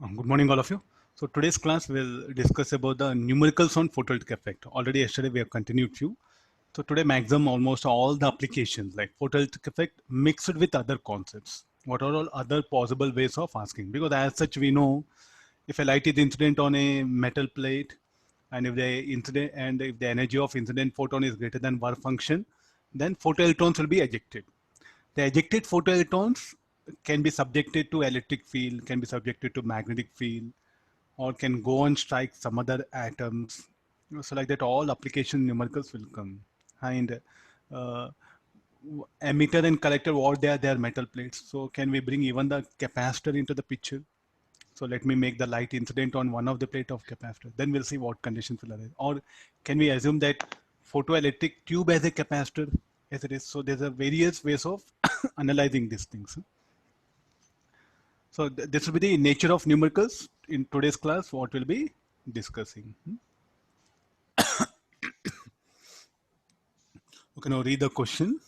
Good morning, all of you. So today's class will discuss about the numericals on photovoltaic effect. Already yesterday we have continued few. So today maximum almost all the applications like photovoltaic effect mixed with other concepts. What are all other possible ways of asking? Because as such we know if a light is incident on a metal plate and if the energy of incident photon is greater than work function, then photoelectrons will be ejected. The ejected photoelectrons can be subjected to electric field, can be subjected to magnetic field, or can go and strike some other atoms. So like that, all application numericals will come. And uh, emitter and collector, what they are metal plates. So can we bring even the capacitor into the picture? So let me make the light incident on one of the plate of capacitor. Then we'll see what conditions will arise. Or can we assume that photoelectric tube as a capacitor as it is? So there's a various ways of analyzing these things. So this will be the nature of numericals in today's class. What we'll be discussing. Okay, now read the question.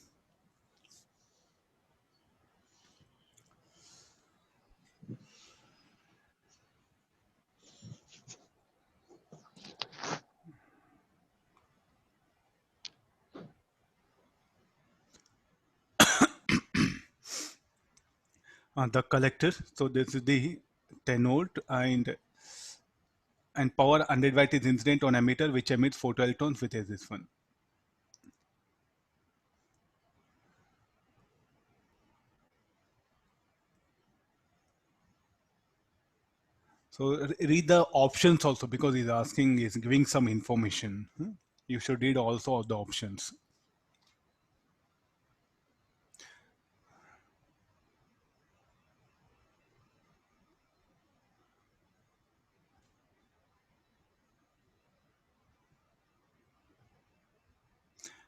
The collector. So this is the 10 volt and power 100 watt is incident on emitter which emits photoelectrons with this one. So read the options also because he's asking, is giving some information. You should read also the options.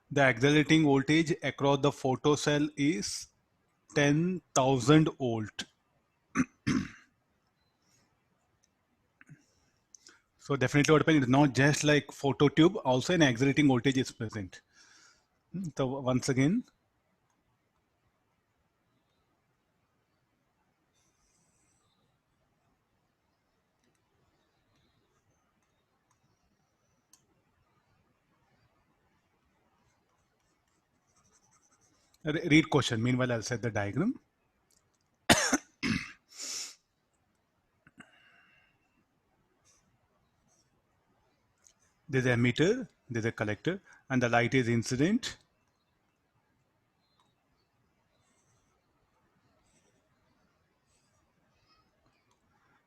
The accelerating voltage across the photocell is 10,000 volt. So definitely what happens is not just like phototube, also an accelerating voltage is present. So once again, read question. Meanwhile, I'll set the diagram. There's an emitter, there's a collector, and the light is incident.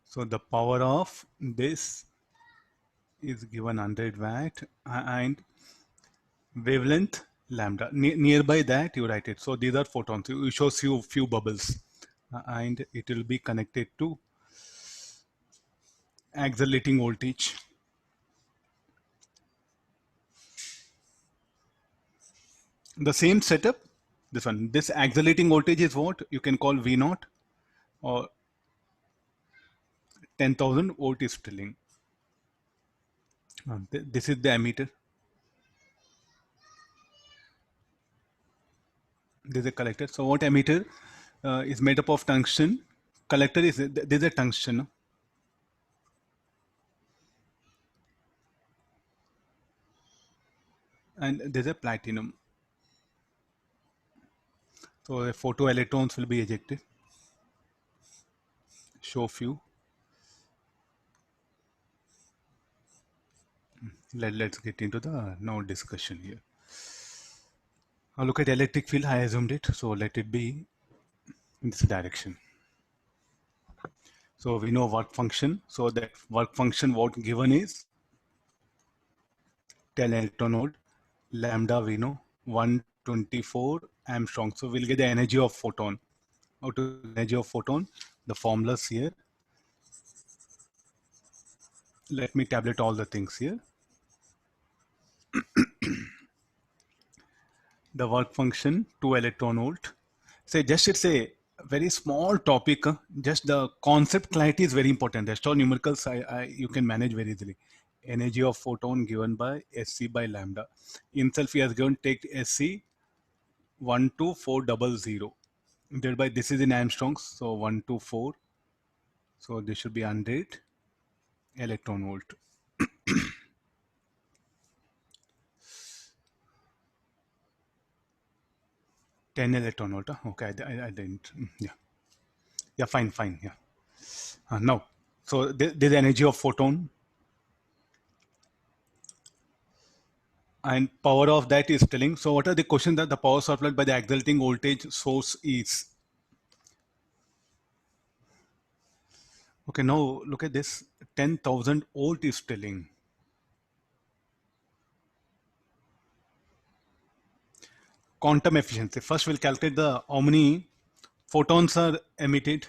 So the power of this is given 100 watt and wavelength lambda. Nearby that you write it. So these are photons. You show few bubbles and it will be connected to accelerating voltage. The same setup, this one, this accelerating voltage is what you can call V naught or 10,000 volt is telling. This is the emitter. This is a collector. So what emitter is made up of tungsten. Collector is, this is a tungsten. And there's a platinum. So the photoelectrons will be ejected. Show few. Let's get into the now discussion here. Now look at electric field. I assumed it. So let it be in this direction. So we know work function. So that work function what given is 10 electron volt. Lambda we know 124 Armstrong. So we'll get the energy of photon. Out of energy of photon, the formulas here. Let me tablet all the things here. The work function 2 electron volt. Say just it's a very small topic. Just the concept clarity is very important. Rest all numericals you can manage very easily. Energy of photon given by SC by lambda. Himself he has given take SC 12400. Thereby this is in Armstrongs. So 124 So this should be 100 electron volt. 10 electron volt. Okay, I didn't. Yeah, fine. Yeah. Now, so the energy of photon and power of that is telling. So what are the questions that the power supplied by the exciting voltage source is? Okay, now look at this. 10,000 volt is telling. Quantum efficiency. First, we'll calculate the how many photons are emitted.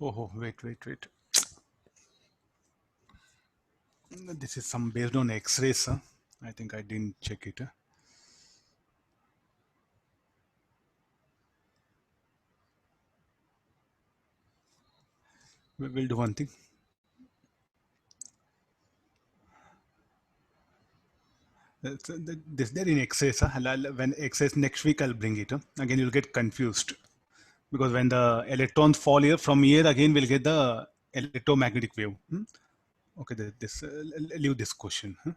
Oh, wait. This is some based on X-rays. Huh? I think I didn't check it. Huh? We'll do one thing. This there in X-rays. Huh? When X-rays next week, I'll bring it. Huh? Again, you'll get confused because when the electrons fall here, from here again we'll get the electromagnetic wave. Okay, leave this question. Huh?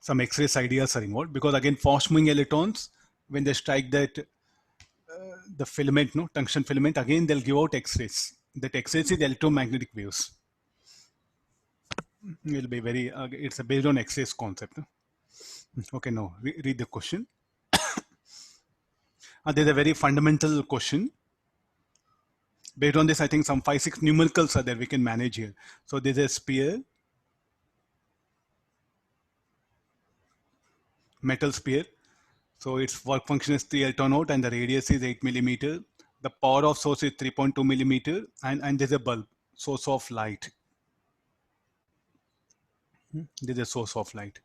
Some X-rays ideas are involved because again, fast moving electrons, when they strike that the filament, no tungsten filament, again they'll give out X-rays. That X-rays is electromagnetic waves. Will be very. It's based on X-rays concept. No? Okay, now read the question. There's a very fundamental question. Based on this, I think some 5-6 numericals are there we can manage here. So there's a sphere, metal sphere. So its work function is 3 electron volt and the radius is 8 millimeter. The power of source is 3.2 millimeter and there's a bulb, source of light. There's a source of light.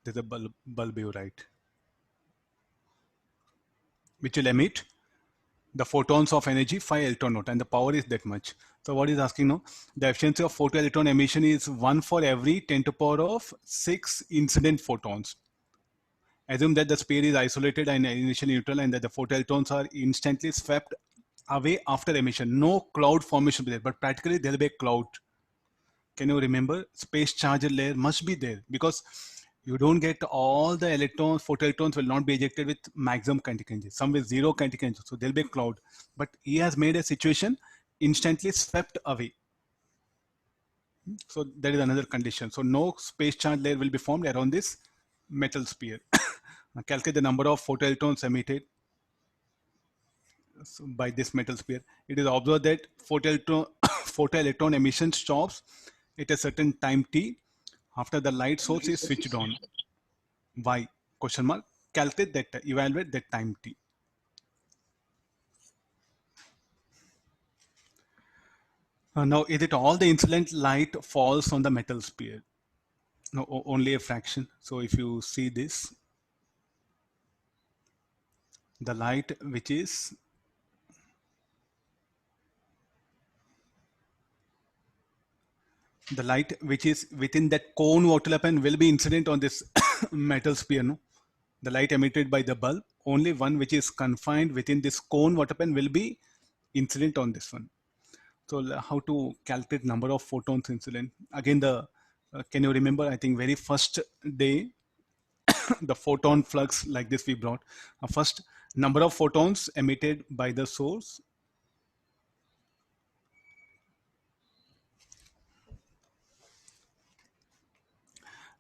There's a bulb you write, which will emit the photons of energy 5 electron volt and the power is that much. So what is asking now? The efficiency of photoelectron emission is 1 for every 10 to the power of 6 incident photons. Assume that the sphere is isolated and initially neutral and that the photoelectrons are instantly swept away after emission. No cloud formation will be there, but practically there will be a cloud. Can you remember? Space charge layer must be there because you don't get all the electrons, photoelectrons will not be ejected with maximum kinetic energy. Some with zero kinetic energy, so there'll be a cloud. But he has made a situation instantly swept away. So that is another condition. So no space charge layer will be formed around this metal sphere. Calculate the number of photoelectrons emitted by this metal sphere. It is observed that photoelectron emission stops at a certain time t after the light source is switched on. Why? Question mark. Calculate that, evaluate that time t. Now, is it all the incident light falls on the metal sphere? No, only a fraction. So if you see this, the light which is within that cone water weapon will be incident on this metal sphere. No, the light emitted by the bulb, only one which is confined within this cone water pen will be incident on this one. So how to calculate number of photons incident? Again, can you remember? I think very first day, the photon flux like this we brought. First, number of photons emitted by the source.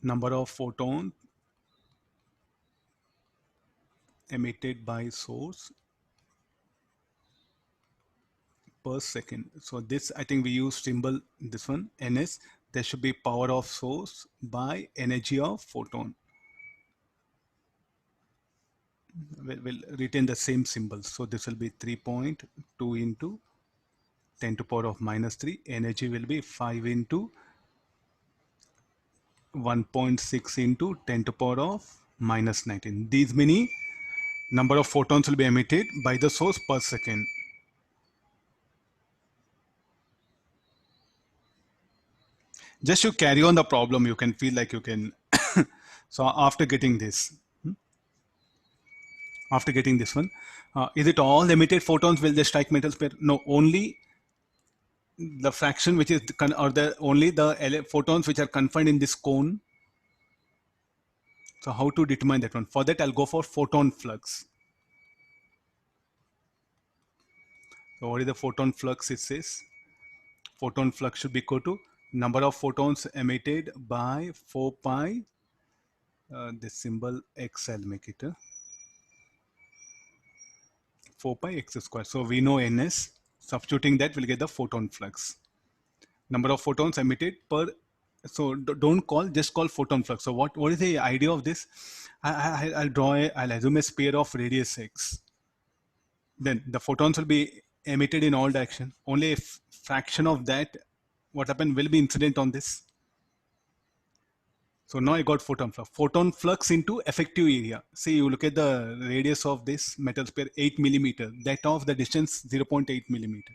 Number of photons emitted by source per second. So this, I think we use symbol, this one, NS. There should be power of source by energy of photon. We'll retain the same symbol. So this will be 3.2 into 10 to the power of minus 3. Energy will be 5 into 1.6 into 10 to the power of minus 19. These many Number of photons will be emitted by the source per second. Just to carry on the problem, you can feel like you can. So after getting this, one, is it all emitted photons will they strike metal sphere? No, only the fraction which is or the only the photons which are confined in this cone. So how to determine that one? For that, I'll go for photon flux. So what is the photon flux? It says photon flux should be equal to number of photons emitted by 4 pi. The symbol x, I'll make it 4 pi x square. So we know ns. Substituting that, we'll get the photon flux. Number of photons emitted per. So don't call, just call photon flux. So what is the idea of this? I'll assume a sphere of radius x. Then the photons will be emitted in all direction. Only a fraction of that, what happened, will be incident on this. So now I got photon flux. Photon flux into effective area. See, you look at the radius of this metal sphere, 8 millimeter. That of the distance, 0.8 millimeter.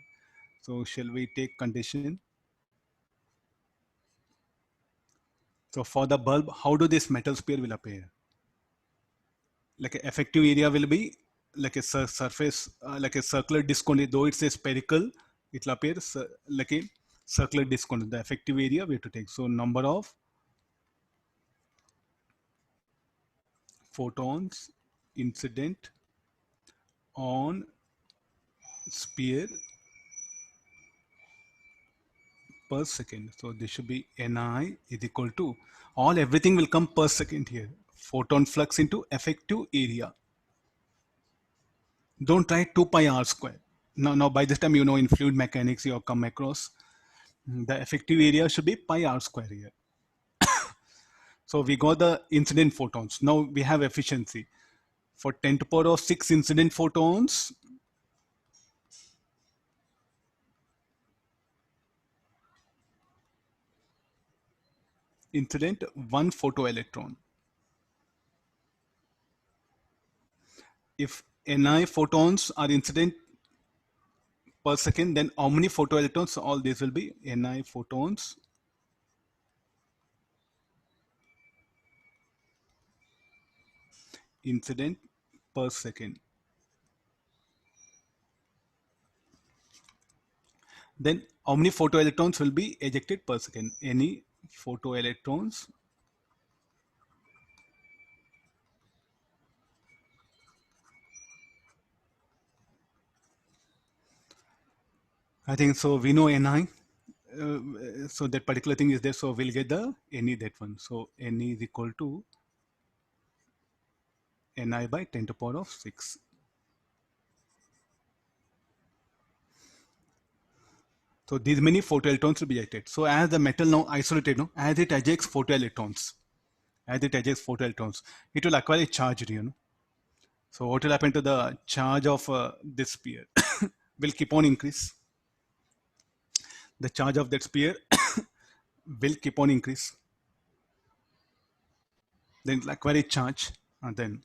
So shall we take condition? So for the bulb, how do this metal sphere will appear? Like a effective area will be like a surface, like a circular disc only. Though it's a spherical, it will appear like a circular disc only. The effective area we have to take. So number of photons incident on sphere per second. So this should be Ni is equal to everything will come per second here. Photon flux into effective area. Don't try 2 pi r square. Now by this time, in fluid mechanics, you have come across the effective area should be pi r square here. So we got the incident photons. Now we have efficiency. For 10 to the power of 6 incident photons, incident 1 photoelectron. If Ni photons are incident per second, then how many photoelectrons? All these will be Ni photons incident per second. Then how many photoelectrons will be ejected per second? Any photoelectrons I think so. We know Ni. So that particular thing is there. So we'll get the Ni, that one. So Ni is equal to Ni by 10 to the power of 6. So these many photoelectrons will be ejected. So as the metal now isolated, as it ejects photoelectrons, it will acquire a charge, So what will happen to the charge of this sphere? Will keep on increase. The charge of that sphere will keep on increase. Then it will acquire a charge, and then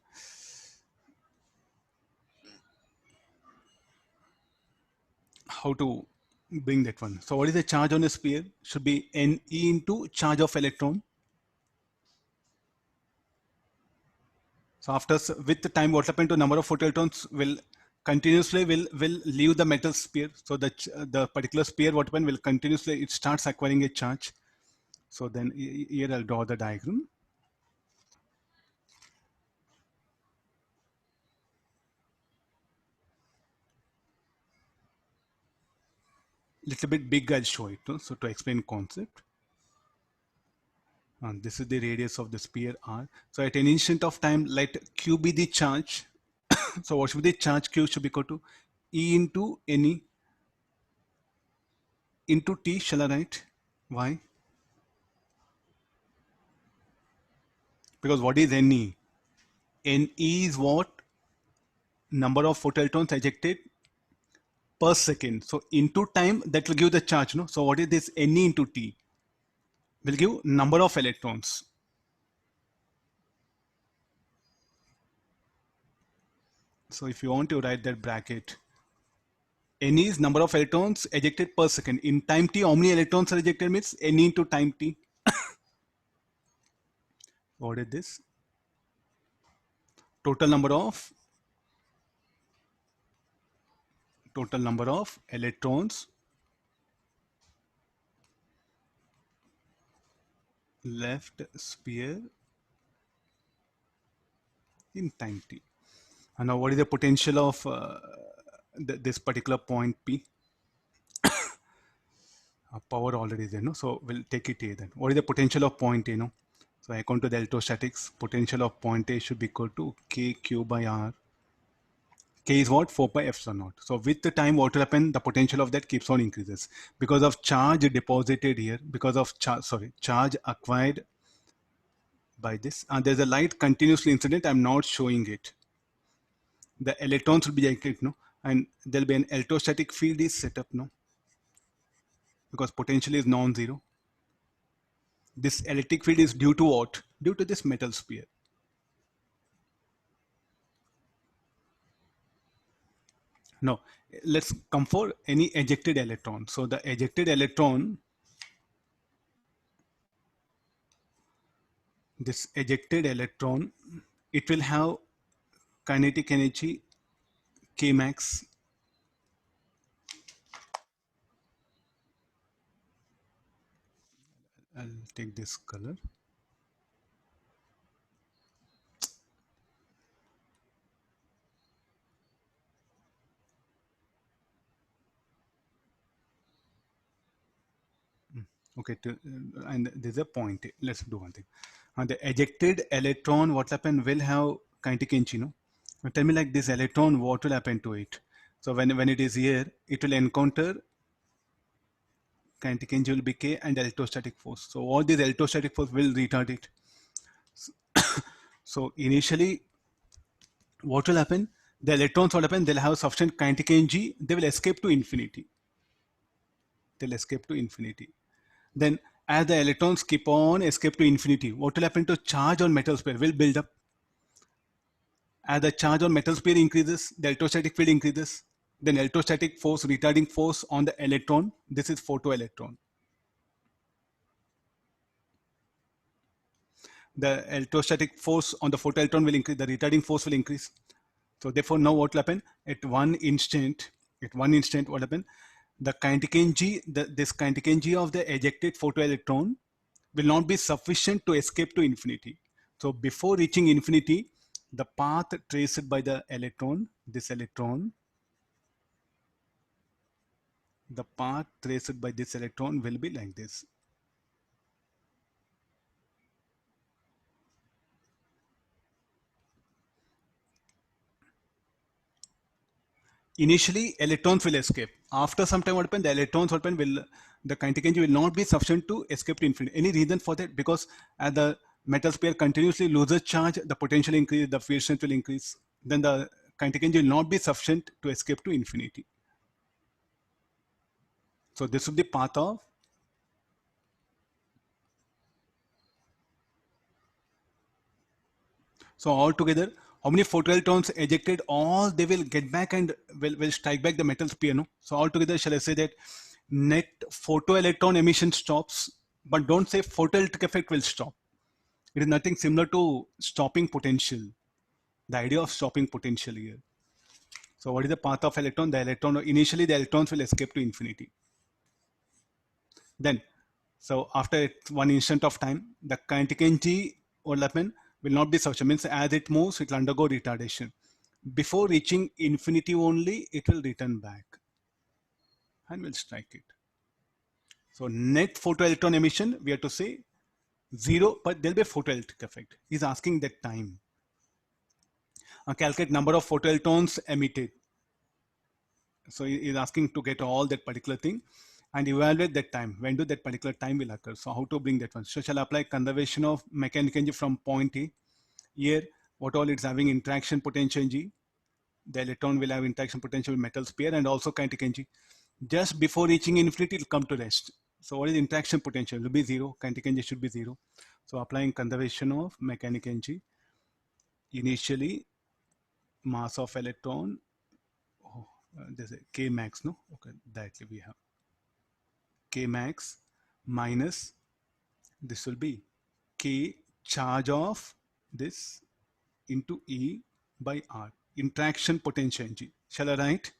how to bring that one? So what is the charge on a sphere? Should be Ne into charge of electron. So after, with the time, what happened to number of photoelectrons will continuously will leave the metal sphere. So the particular sphere, what happened, will continuously, it starts acquiring a charge. So then here I'll draw the diagram. Little bit big, I'll show it. So to explain concept. And this is the radius of the sphere r. So at an instant of time, let q be the charge. So what should be the charge? Q should be equal to E into Ne into T. Shall I write? Why? Because what is Ne? Ne is what? Number of photoelectrons ejected per second. So into time, that will give the charge. No? So what is this? Ne into T will give number of electrons. So if you want to write that bracket, N is number of electrons ejected per second. In time t, how many electrons are ejected means N into time t. What is this? Total number of electrons left sphere in time t. And now what is the potential of this particular point P? Power already there, no? So we'll take it A then. What is the potential of point A, no? So according to the electrostatics, potential of point A should be equal to KQ by R. K is what? 4 pi epsilon naught. So with the time, what will happen? The potential of that keeps on increases. Because of charge deposited here, because of charge acquired by this, and there's a light continuously incident. I'm not showing it. The electrons will be ejected, no? And there'll be an electrostatic field is set up, no? Because potential is non-zero. This electric field is due to what? Due to this metal sphere. Now, let's come for any ejected electron. So the ejected electron, this ejected electron, it will have kinetic energy K max. I'll take this color. Okay, and there's a point. Let's do one thing. And the ejected electron, what happen will have kinetic energy, no? Now tell me like this electron, what will happen to it? So when it is here, it will encounter kinetic energy will be K and electrostatic force. So all these electrostatic force will retard it. So initially, what will happen? The electrons what happen? They'll have sufficient kinetic energy. They will escape to infinity. They'll escape to infinity. Then as the electrons keep on escape to infinity, what will happen to charge on metal sphere will build up. As the charge on metal sphere increases, the electrostatic field increases. Then electrostatic force, retarding force on the electron. This is photoelectron. The electrostatic force on the photoelectron will increase. The retarding force will increase. So therefore, now what will happen? At one instant, what happened? The kinetic energy, this kinetic energy of the ejected photoelectron will not be sufficient to escape to infinity. So before reaching infinity, the path traced by the electron, this electron, the path traced by this electron will be like this. Initially, electrons will escape. After some time, what happens? The electrons what happen will the kinetic energy will not be sufficient to escape to infinity. Any reason for that? Because as the metal sphere continuously loses charge, the potential increase, the field strength will increase. Then the kinetic energy will not be sufficient to escape to infinity. So this will be path of. So altogether, how many photoelectrons ejected? All they will get back and will strike back the metal sphere. No? So altogether, shall I say that net photoelectron emission stops, but don't say photoelectric effect will stop. It is nothing similar to stopping potential. The idea of stopping potential here. So what is the path of electron? The electron, initially the electrons will escape to infinity. Then, so after one instant of time, the kinetic energy will happen will not be sufficient. Means as it moves, it will undergo retardation. Before reaching infinity only, it will return back and will strike it. So net photoelectron emission, we have to say 0, but there'll be a photoelectric effect. He's asking that time. Calculate number of photoelectrons emitted. So he's asking to get all that particular thing and evaluate that time. When do that particular time will occur? So how to bring that one? So shall I apply conservation of mechanical energy from point A? Here, what all it's having interaction potential energy. The electron will have interaction potential with metal sphere and also kinetic energy. Just before reaching infinity, it will come to rest. So what is interaction potential? It will be 0. Kinetic energy should be 0. So applying conservation of mechanical energy. Initially, mass of electron. Oh, there's a K max, no? Okay, directly we have K max minus, this will be K charge of this into E by R, interaction potential energy. Shall I write?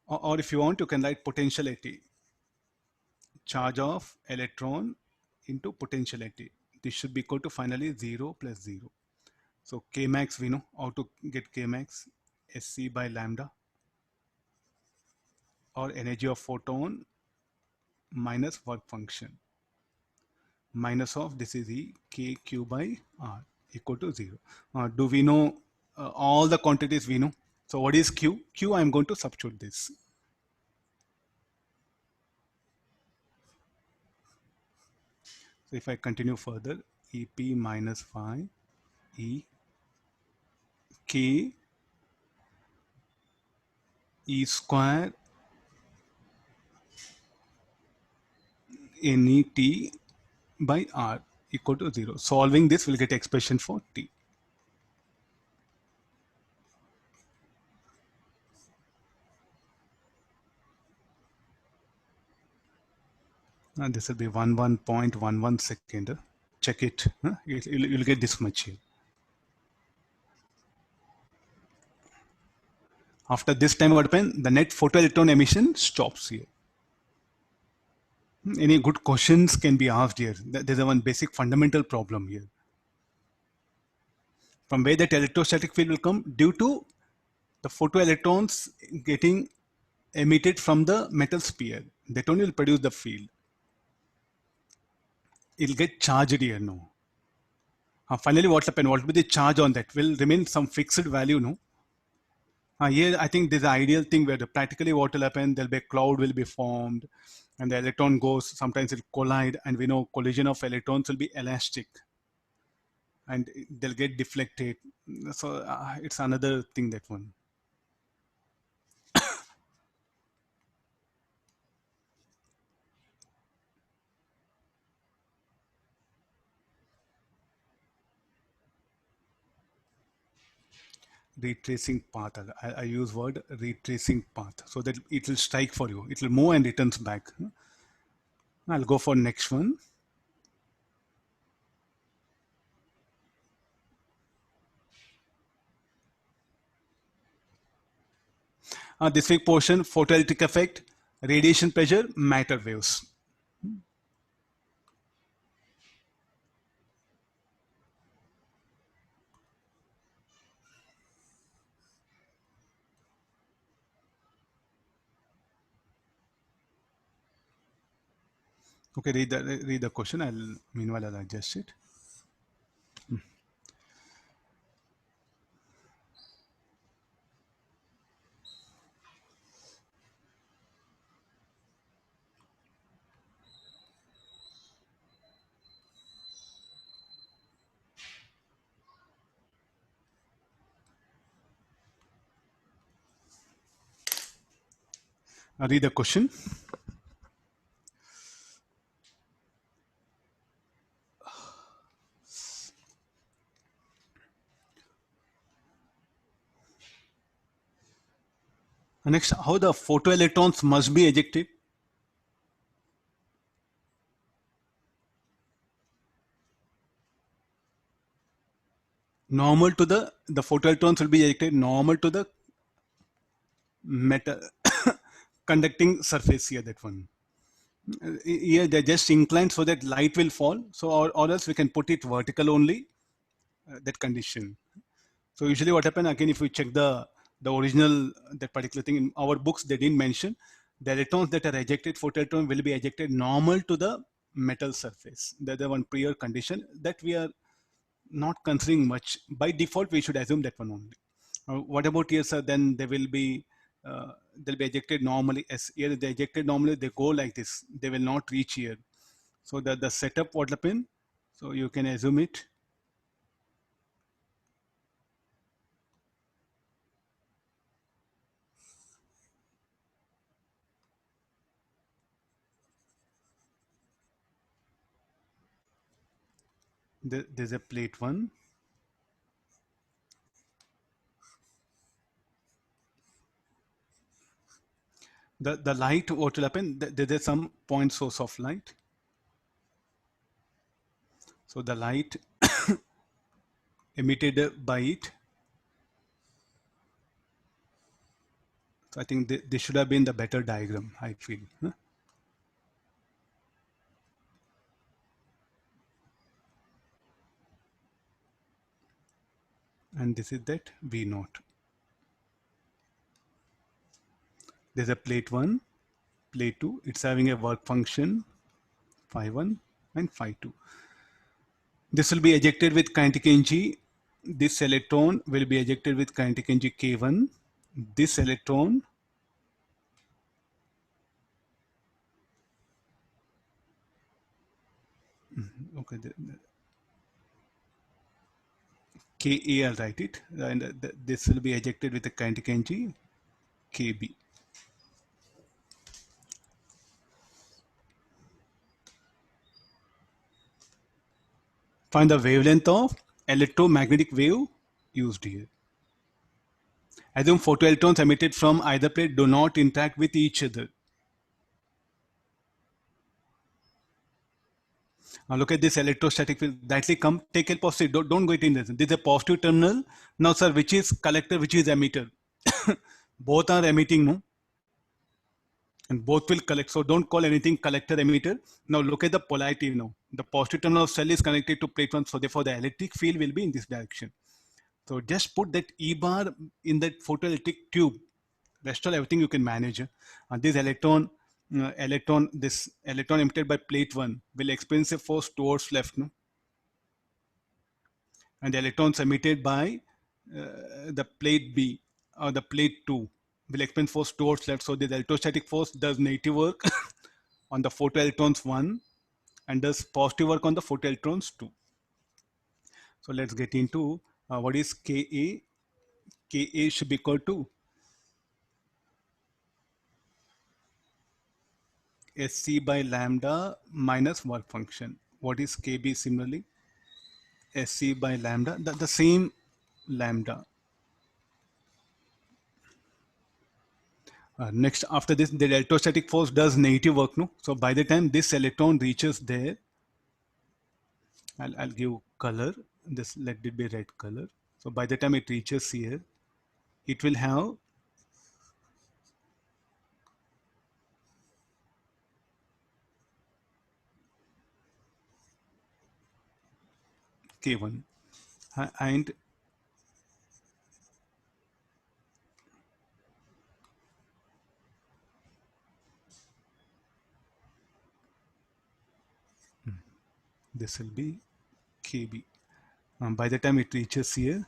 Or if you want, you can write potentiality, charge of electron into potentiality. This should be equal to finally 0 plus 0. So K max, we know how to get K max, Sc by lambda, or energy of photon minus work function, minus of this is E K Q by R equal to 0. Do we know all the quantities we know? So what is Q? Q, I am going to substitute this. So if I continue further, EP minus 5 E K E square NET by R equal to 0. Solving this, we'll get expression for T. And this will be 11.11 second. Check it. Huh? You'll get this much here. After this time, what happens? The net photoelectron emission stops here. Any good questions can be asked here. There's a one basic fundamental problem here. From where that electrostatic field will come? Due to the photoelectrons getting emitted from the metal sphere. That only will produce the field. It'll get charged here now. Finally, what happened? What will be the charge on that? Will remain some fixed value, no? Here, I think there's an ideal thing where practically what will happen, there'll be a cloud will be formed and the electron goes, sometimes it'll collide, and we know collision of electrons will be elastic and they'll get deflected. So it's another thing, that one. Retracing path. I use word retracing path so that it will strike for you. It will move and returns back. I'll go for next one. This week portion, photoelectric effect, radiation pressure, matter waves. Okay, read the question. Meanwhile I'll adjust it. Read the question. Next, how the photoelectrons must be ejected. Normal to the photoelectrons will be ejected normal to the metal conducting surface here, that one. Here they're just inclined so that light will fall. So or else we can put it vertical only, that condition. So usually what happens, again, if we check the original, that particular thing in our books, they didn't mention the electrons that are ejected, photoelectron will be ejected normal to the metal surface. That's the one prior condition that we are not considering much. By default, we should assume that one only. What about here, sir? Then they will be they'll be ejected normally. As here they ejected normally, they go like this. They will not reach here. So the setup what happen? So you can assume it. There's a plate one. The light, what will happen? There is some point source of light. So the light emitted by it. So I think this should have been the better diagram, I feel. Huh? And this is that V naught. There's a plate 1, plate 2. It's having a work function phi 1 and phi 2. This will be ejected with kinetic energy. This electron will be ejected with kinetic energy K1. This electron okay, Ka, I'll write it, and this will be ejected with a kinetic energy Kb. Find the wavelength of electromagnetic wave used here. Assume photoelectrons emitted from either plate do not interact with each other. Now look at this electrostatic field. Directly come, take a positive. Don't go it in this. This is a positive terminal. Now, sir, which is collector, which is emitter? Both are emitting, no? And both will collect. So don't call anything collector emitter. Now look at the polarity now. The positive terminal of cell is connected to plate 1. So therefore the electric field will be in this direction. So just put that E bar in that photoelectric tube. Rest all everything you can manage. And this this electron emitted by plate 1 will experience a force towards left, no? And the electrons emitted by the plate B or the plate 2 will experience force towards left. So the electrostatic force does negative work on the photoelectrons 1 and does positive work on the photoelectrons 2. So let's get into what is Ka. Ka should be equal to Sc by lambda minus work function. What is Kb similarly? Sc by lambda, the same lambda. Next, after this, the electrostatic force does negative work, no? So by the time this electron reaches there, I'll give color. This, let it be red color. So by the time it reaches here, it will have K1 and this will be Kb. By the time it reaches here,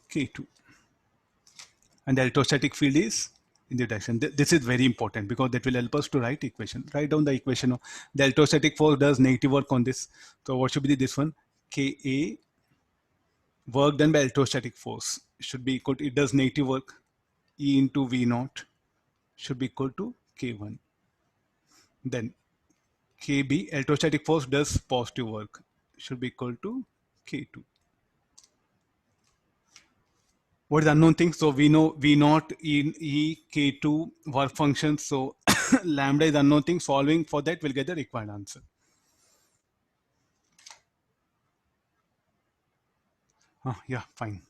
K2. And the electrostatic field is in the direction. This is very important because that will help us to write equation. Write down the equation of the electrostatic force does negative work on this. So what should be this one? Ka work done by electrostatic force should be equal to, it does negative work, E into V naught should be equal to K1. Then Kb, electrostatic force does positive work, should be equal to K2. What is the unknown thing? So we know V naught in E K2 work function. So lambda is unknown thing. Solving for that will get the required answer. Yeah, fine.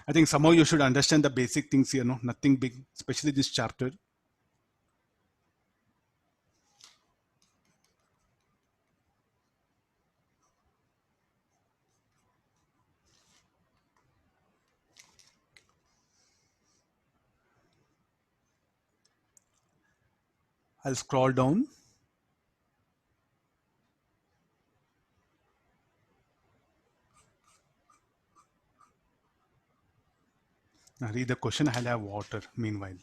I think somehow you should understand the basic things here. No, nothing big, especially this chapter. I'll scroll down. Now read the question. I'll have water meanwhile.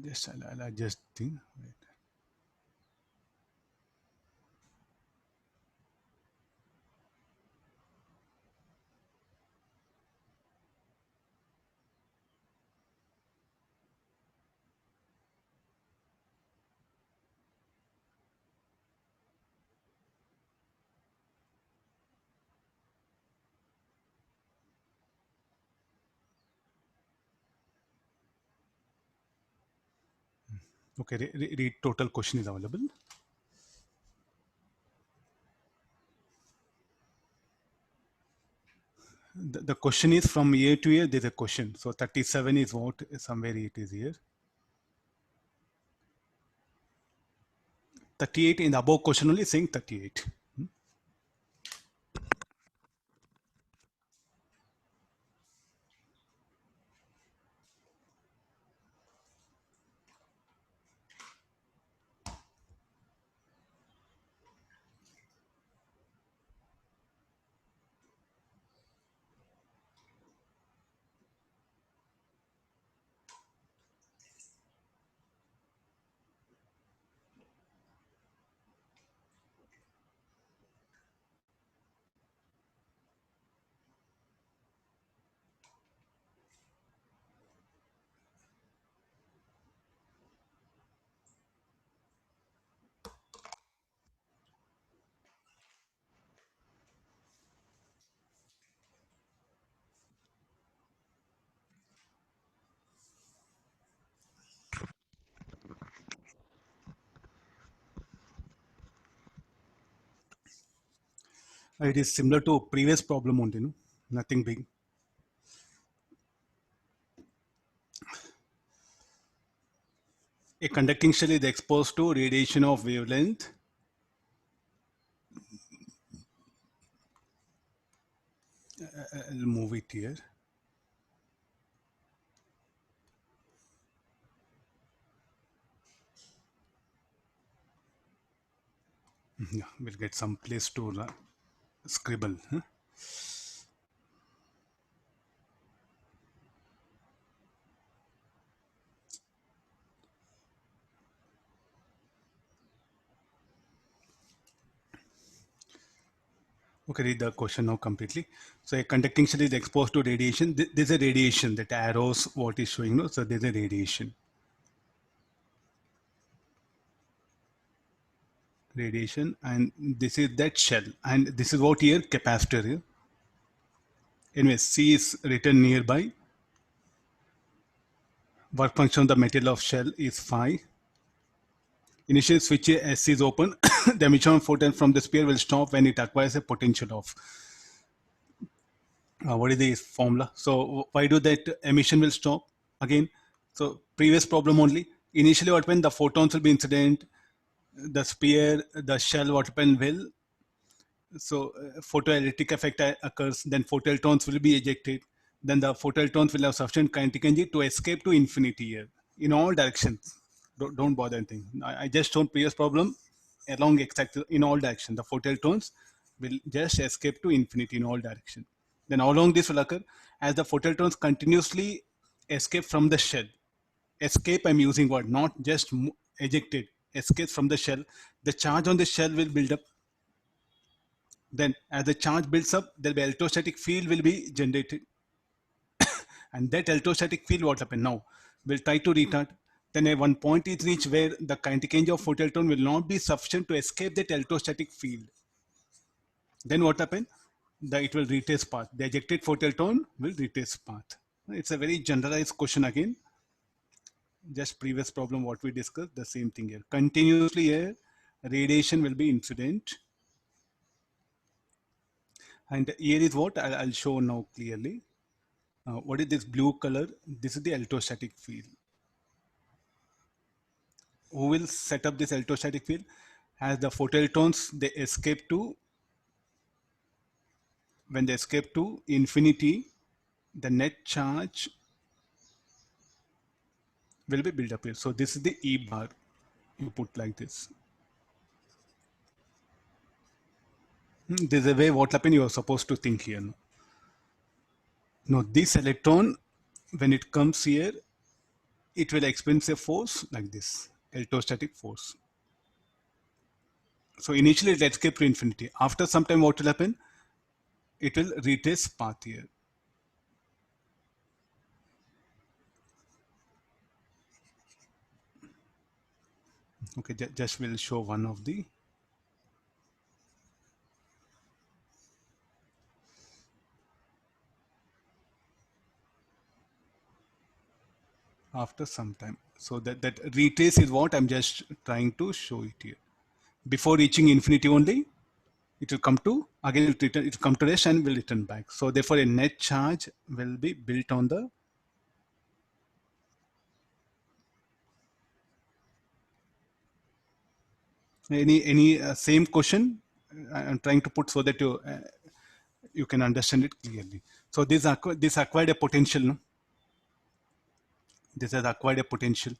Just I'll adjust thing. Right. Okay, read total question is available. The question is from year to year, there's a question. So 37 is what, somewhere it is here. 38 in the above question only saying 38. It is similar to previous problem only, no? Nothing big. A conducting shell is exposed to radiation of wavelength. I'll move it here. Yeah, we'll get some place to scribble. Huh? Okay, read the question now completely. So a conducting shell is exposed to radiation. There's a radiation, that arrows, what is showing, no? So there's a radiation. Radiation, and this is that shell. And this is what here, capacitor here. Anyway, C is written nearby. Work function of the material of shell is phi. Initial switch S is open. The emission of photon from the sphere will stop when it acquires a potential of. What is the formula? So why do that emission will stop? Again, so previous problem only. Initially, what when the photons will be incident, the sphere, the shell, what when will. So photoelectric effect occurs, then photoelectrons will be ejected. Then the photoelectrons will have sufficient kinetic energy to escape to infinity here in all directions. Don't bother anything. I just shown previous problem along exactly in all directions. The photoelectrons will just escape to infinity in all directions. Then how long this will occur? As the photoelectrons continuously escape from the shell. Escape, I'm using word, not just ejected. Escape from the shell. The charge on the shell will build up. Then as the charge builds up, there will be electrostatic field will be generated. And that electrostatic field, what happen now? Will try to retard. Then at one point is reached where the kinetic energy of photoelectron will not be sufficient to escape that electrostatic field. Then what happen? It will retrace path. The ejected photoelectron will retrace path. It's a very generalized question again. Just previous problem what we discussed, the same thing here. Continuously here, radiation will be incident. And here is what I'll show now clearly. What is this blue color? This is the electrostatic field. Who will set up this electrostatic field? As the photoelectrons, they escape to, when they escape to infinity, the net charge will be built up here. So this is the E bar. You put like this. This is a way what happen you are supposed to think here. Now this electron, when it comes here, it will experience a force like this, electrostatic force. So initially it will escape to infinity. After some time, what will happen? It will retrace path here. Okay, just will show one of the. After some time. So that retrace is what I'm just trying to show it here. Before reaching infinity only, it will come to, again it will come to rest and will return back. So therefore a net charge will be built on the any same question I'm trying to put so that you can understand it clearly. So this acquired a potential, no? This has acquired a potential.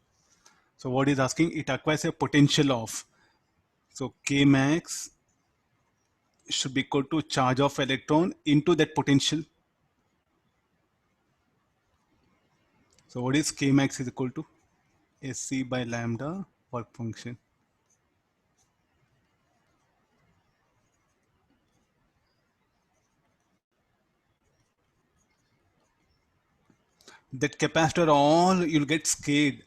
So what is asking? It acquires a potential of, so K max should be equal to charge of electron into that potential. So what is K max is equal to? Sc by lambda work function. That capacitor, all you'll get scared.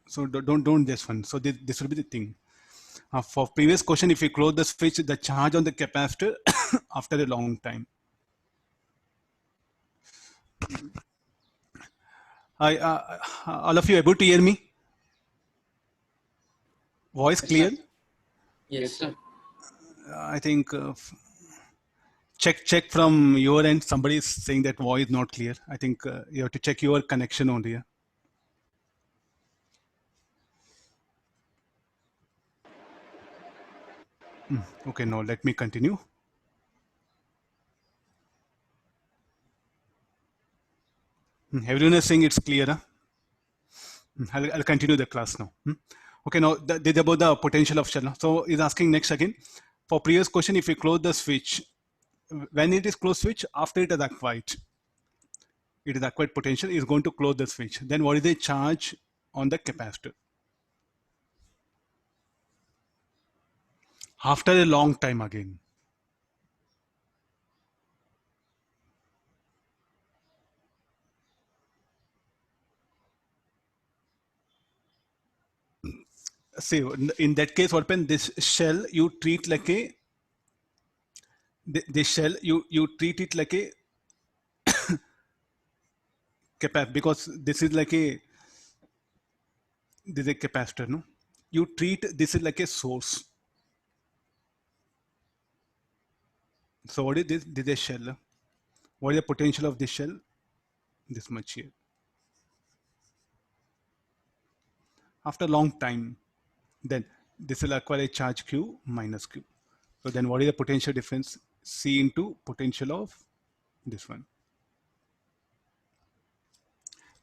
So don't this one. So this will be the thing. For previous question, if you close the switch, the charge on the capacitor after a long time. All of you able to hear me? Voice clear? Yes, sir. I think check from your end. Somebody is saying that voice not clear. I think you have to check your connection on here. Okay, now let me continue. Everyone is saying it's clear. Huh? I'll continue the class now. Okay, now this is about the potential of shell. So he's asking next again. For previous question, if you close the switch, when it is closed switch, after it is acquired potential, is going to close the switch. Then what is the charge on the capacitor? After a long time again. See, in that case, what happens? This shell you treat like a this shell you treat it like a capacitor, because this is like a capacitor, no? You treat this is like a source. So what is this? This is a shell. What is the potential of this shell? This much here. After a long time, then this will acquire a charge Q minus Q. So then what is the potential difference? C into potential of this one.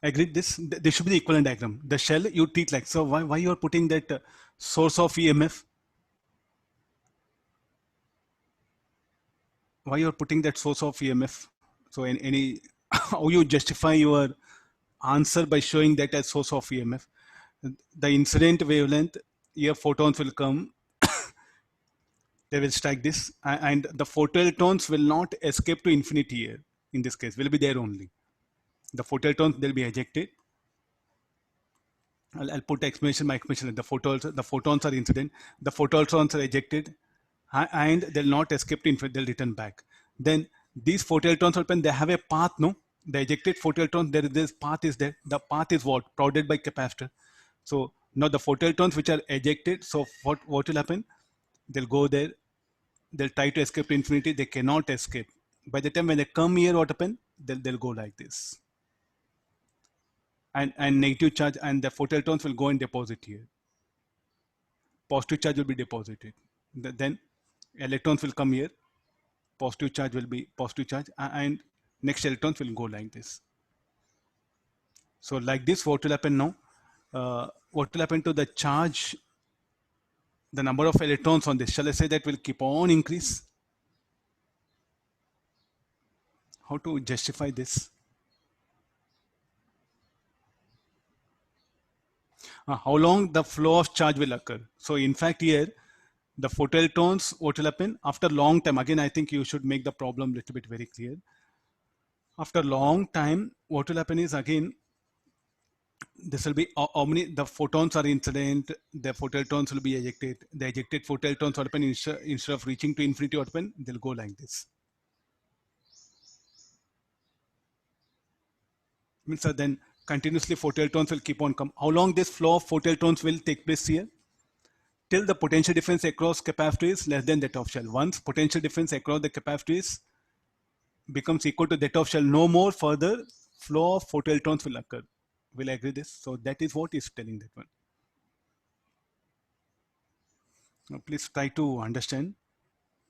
Agreed? This should be the equivalent diagram. The shell you treat like, so why you are putting that source of EMF? Why you are putting that source of EMF? So in any how you justify your answer by showing that as source of EMF? The incident wavelength, here photons will come, they will strike this, and the photoelectrons will not escape to infinity here. In this case, will be there only. The photoelectrons, they'll be ejected. I'll put explanation, my explanation. The photons are incident. The photoelectrons are ejected, and they'll not escape to infinity. They'll return back. Then these photoelectrons open. They have a path, no? The ejected photoelectron, this path is there. The path is what? Crowded by capacitor. So now the photoelectrons which are ejected. So what will happen? They'll go there. They'll try to escape to infinity. They cannot escape. By the time when they come here, what happen? They'll go like this. And negative charge, and the photoelectrons will go and deposit here. Positive charge will be deposited. Then electrons will come here. Positive charge will be positive charge, and next electrons will go like this. So like this, what will happen now? What will happen to the charge? The number of electrons on this, shall I say that will keep on increase? How to justify this? how long the flow of charge will occur. So in fact here, the photoelectrons, what will happen after long time, again, I think you should make the problem little bit very clear. After long time, what will happen is again, this will be how many the photons are incident, the photoelectrons will be ejected, the ejected photoelectrons will happen instead of reaching to infinity, what happen, they'll go like this. Means then continuously photoelectrons will keep on come. How long this flow of photoelectrons will take place here? Till the potential difference across capacitor is less than that of shell. Once potential difference across the capacitor becomes equal to that of shell, no more further flow of photoelectrons will occur. Will I agree this? So that is what is telling that one. Now please try to understand.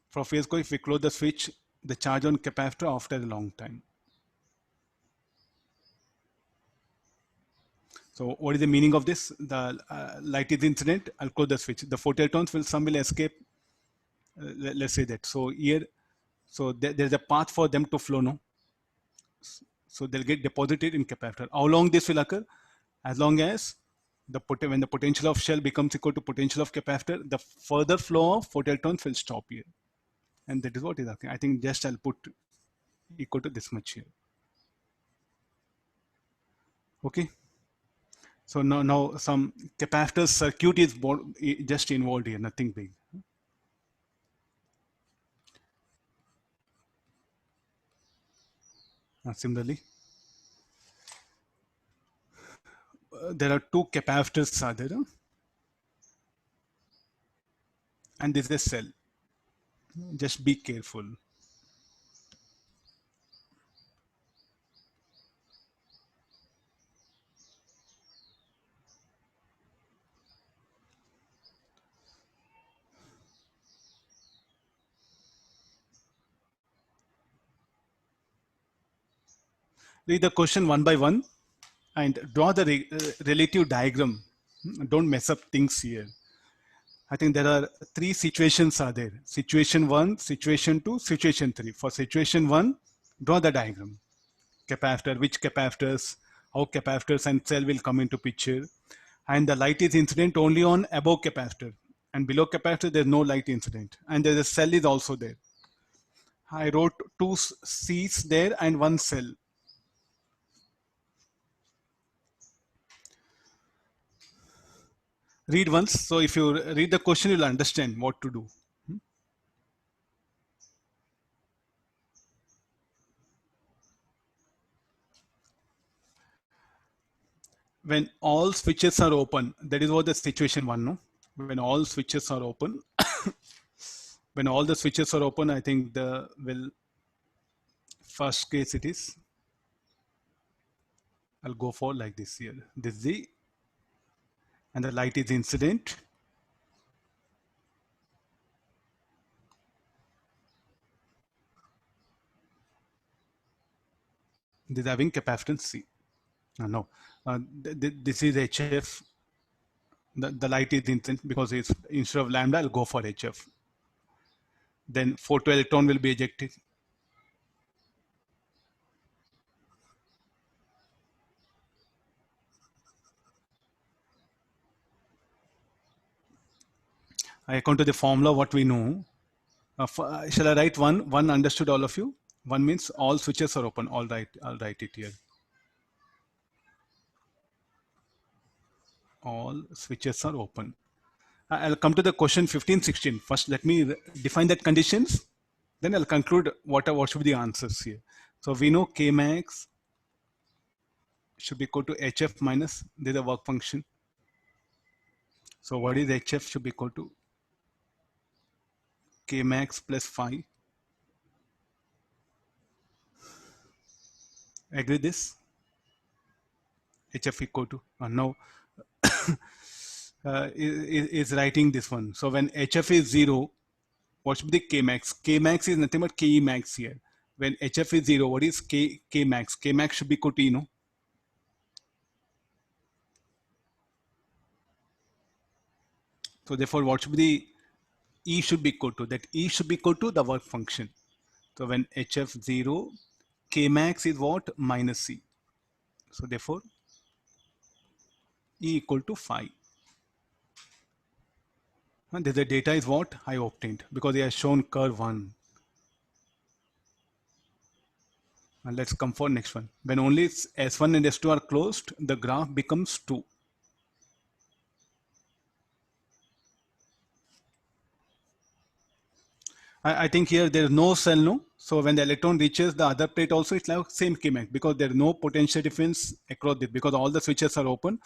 For phase coil, if we close the switch, the charge on capacitor after a long time. So what is the meaning of this? The light is incident, I'll close the switch. The photoelectrons some will escape. Let's say that. So here, so there's a path for them to flow, no? So they'll get deposited in capacitor. How long this will occur? As long as when the potential of shell becomes equal to potential of capacitor, the further flow of photoelectrons will stop here. And that is what is occurring. I think just I'll put equal to this much here. Okay. So now some capacitor circuit is just involved here, nothing big. Similarly, there are two capacitors are there, and this is a cell. Just be careful. Read the question one by one and draw the relative diagram. Don't mess up things here. I think there are three situations are there. Situation 1, situation 2, situation 3. For situation 1, draw the diagram. Capacitor, which capacitors, how capacitors and cell will come into picture. And the light is incident only on above capacitor. And below capacitor, there's no light incident. And there's a cell is also there. I wrote two C's there and one cell. Read once. So if you read the question, you'll understand what to do. When all switches are open, that is what the situation 1, no? When all switches are open, when all the switches are open, I think the first case it is, I'll go for like this here. This is the, and the light is incident. This is having capacitance C. No, this is HF. The light is incident because it's instead of lambda, I'll go for HF. Then photoelectron will be ejected. According to the formula, what we know, shall I write one? One understood all of you? One means all switches are open. All right, I'll write it here. All switches are open. I'll come to the question 15, 16. First, let me define that conditions. Then I'll conclude what should be the answers here. So we know K max should be equal to HF minus, this is a work function. So what is HF should be equal to K max plus phi. Agree this? HF equal to, now is writing this one. So when HF is 0, what should be the K max? K max is nothing but Ke max here. When HF is 0, what is K max? K max should be equal to, no? So therefore, what should be the E should be equal to? That E should be equal to the work function. So when HF 0, K max is what? Minus C. So therefore, E equal to phi. And the data is what I obtained because it has shown curve 1. And let's come for next one. When only S1 and S2 are closed, the graph becomes 2. I think here there is no cell, no. So when the electron reaches the other plate also, it's like same Kmax because there is no potential difference across it because all the switches are open.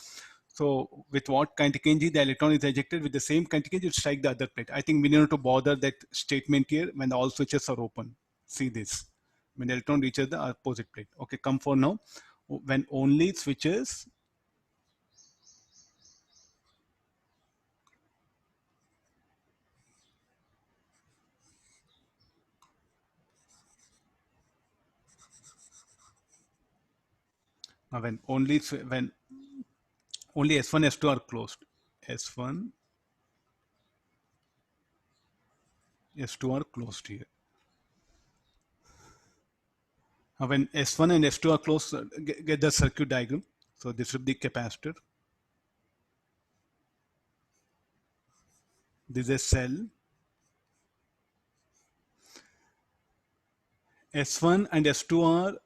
So with what kinetic energy the electron is ejected with the same kinetic energy, it strike the other plate. I think we need not to bother that statement here when all switches are open. See this. When the electron reaches the opposite plate. Okay, come for now. When only switches when only S1, S2 are closed. S1, S2 are closed here. When S1 and S2 are closed, get the circuit diagram. So this will be capacitor. This is a cell. S1 and S2 are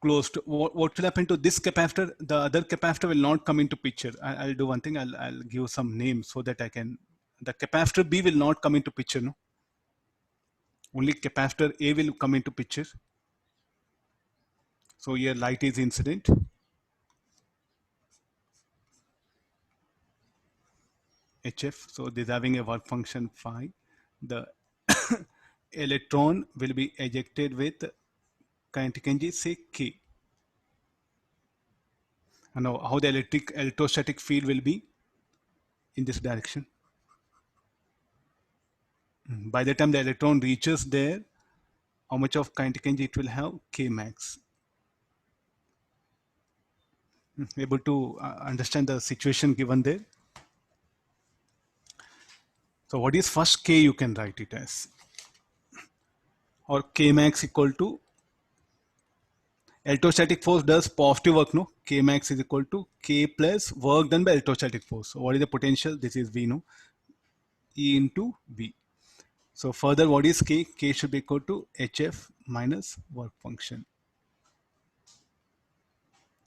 closed. What will happen to this capacitor? The other capacitor will not come into picture. I'll do one thing. I'll give some names so that I can. The capacitor B will not come into picture. No, only capacitor A will come into picture. So here light is incident. HF. So this having a work function phi. The electron will be ejected with kinetic energy say K. And now how the electrostatic field will be in this direction. By the time the electron reaches there, how much of kinetic energy it will have? K max. Able to understand the situation given there? So what is first K you can write it as? Or K max equal to electrostatic force does positive work, no? K max is equal to K plus work done by electrostatic force. So what is the potential? This is V, no? E into V. So further, what is K? K should be equal to HF minus work function.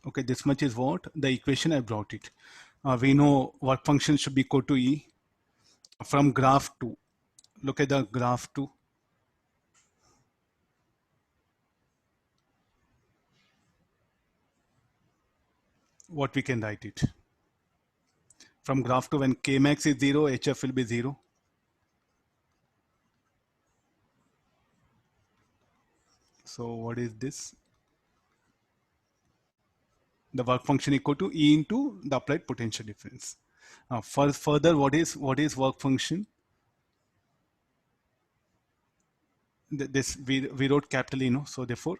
Okay, this much is what the equation I brought it. We know work function should be equal to E from graph 2. Look at the graph 2. What we can write it. From graph 2, when K max is 0, HF will be 0. So what is this? The work function equal to E into the applied potential difference. Further, what is work function? This we wrote capital E, no? So therefore,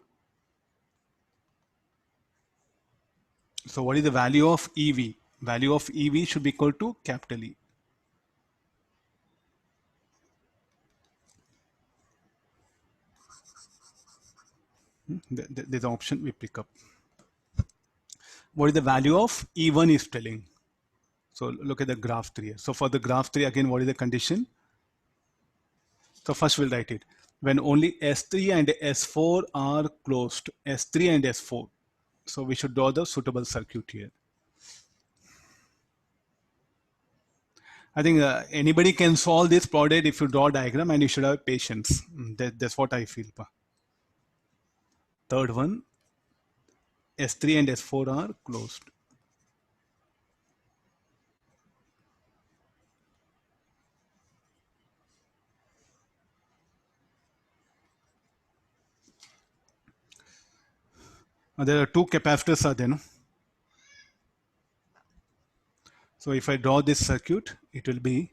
so what is the value of EV? Value of EV should be equal to capital E. There's an option we pick up. What is the value of E1 is telling? So look at the graph 3. So for the graph 3, again, what is the condition? So first we'll write it. When only S3 and S4 are closed, S3 and S4. So we should draw the suitable circuit here. I think anybody can solve this provided if you draw a diagram, and you should have patience. That's what I feel. Third one, S3 and S4 are closed. There are two capacitors are there, no? So if I draw this circuit, it will be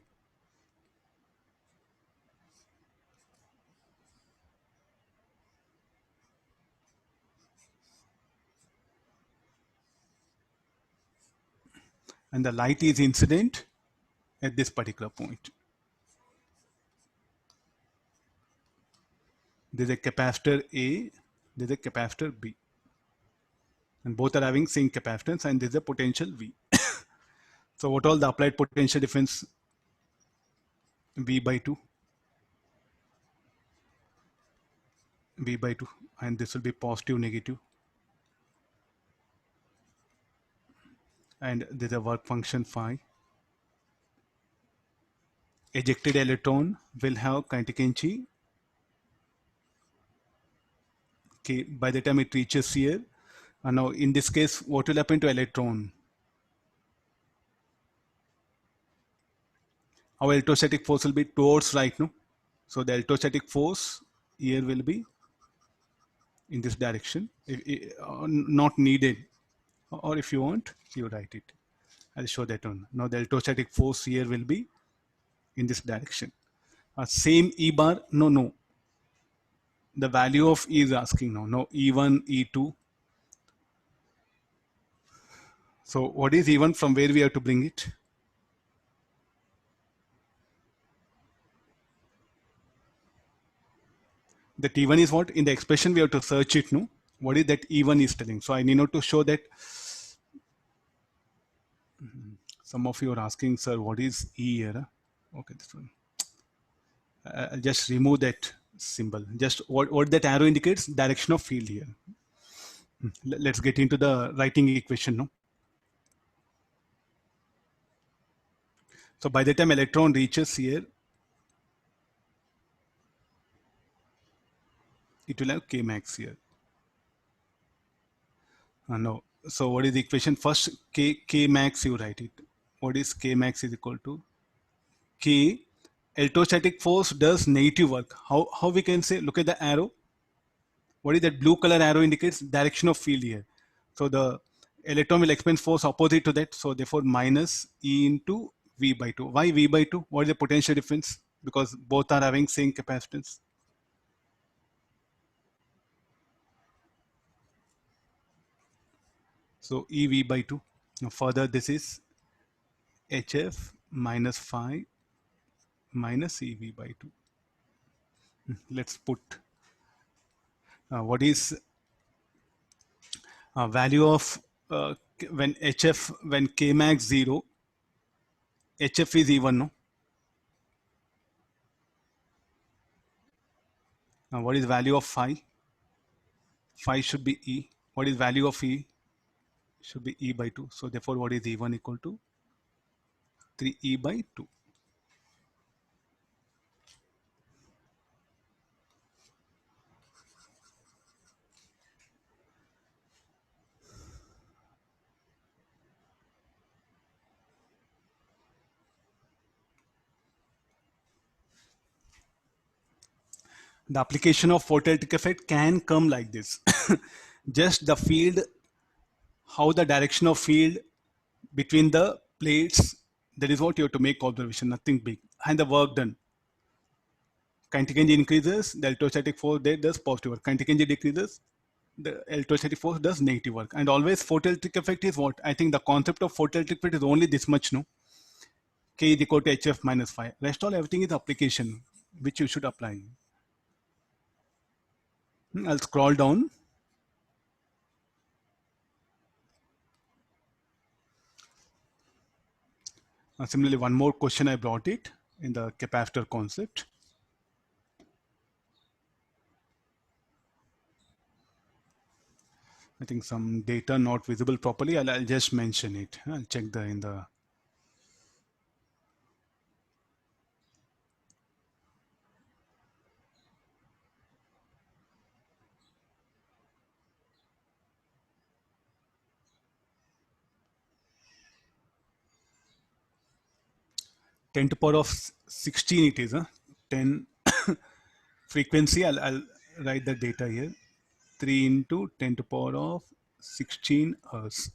and the light is incident at this particular point. There's a capacitor A, there's a capacitor B. And both are having same capacitance, and there's a potential V. So what all the applied potential difference? V by 2, V by 2, and this will be positive, negative, and there's a work function phi. Ejected electron will have kinetic energy. Okay, by the time it reaches here, and now in this case, what will happen to electron? Our electrostatic force will be towards right, no? So the electrostatic force here will be in this direction, not needed. Or if you want, you write it. I'll show that one. Now the electrostatic force here will be in this direction. Same E bar, no. The value of E is asking now. No, E1, E2. So what is E1, from where we have to bring it? The T1 is what? In the expression we have to search it, no? What is that E1 is telling? So I need not to show that. Some of you are asking, sir, what is E here? Okay, this one. I'll just remove that symbol. Just what that arrow indicates, direction of field here. Let's get into the writing equation, no? So by the time electron reaches here, it will have K max here. No. So what is the equation? First, K max, you write it. What is K max is equal to? K, electrostatic force does negative work. How we can say, look at the arrow. What is that blue color arrow indicates? Direction of field here. So the electron will expend force opposite to that. So therefore minus E into V by 2. Why V by 2? What is the potential difference? Because both are having same capacitance. So EV by 2. Now further, this is HF minus phi minus EV by 2. Let's put what is value of when HF, when K max 0, HF is even, no? What is value of phi? Phi should be E. What is value of E? Should be E by 2. So therefore, what is E1 equal to? 3E by 2. The application of photoelectric effect can come like this. Just the field, how the direction of field between the plates, that is what you have to make observation, nothing big. And the work done. Kinetic energy increases, the electrostatic force there does positive work. Kinetic energy decreases, the electrostatic force does negative work. And always photoelectric effect is what? I think the concept of photoelectric effect is only this much, no? K is equal to HF minus phi. Rest all everything is application, which you should apply. I'll scroll down. Similarly, one more question I brought it in the capacitor concept. I think some data not visible properly. I'll just mention it. I'll check the in the. Ten to power of 16 it is. 10 frequency. I'll write the data here. 3 into 10 to power of 16 hertz.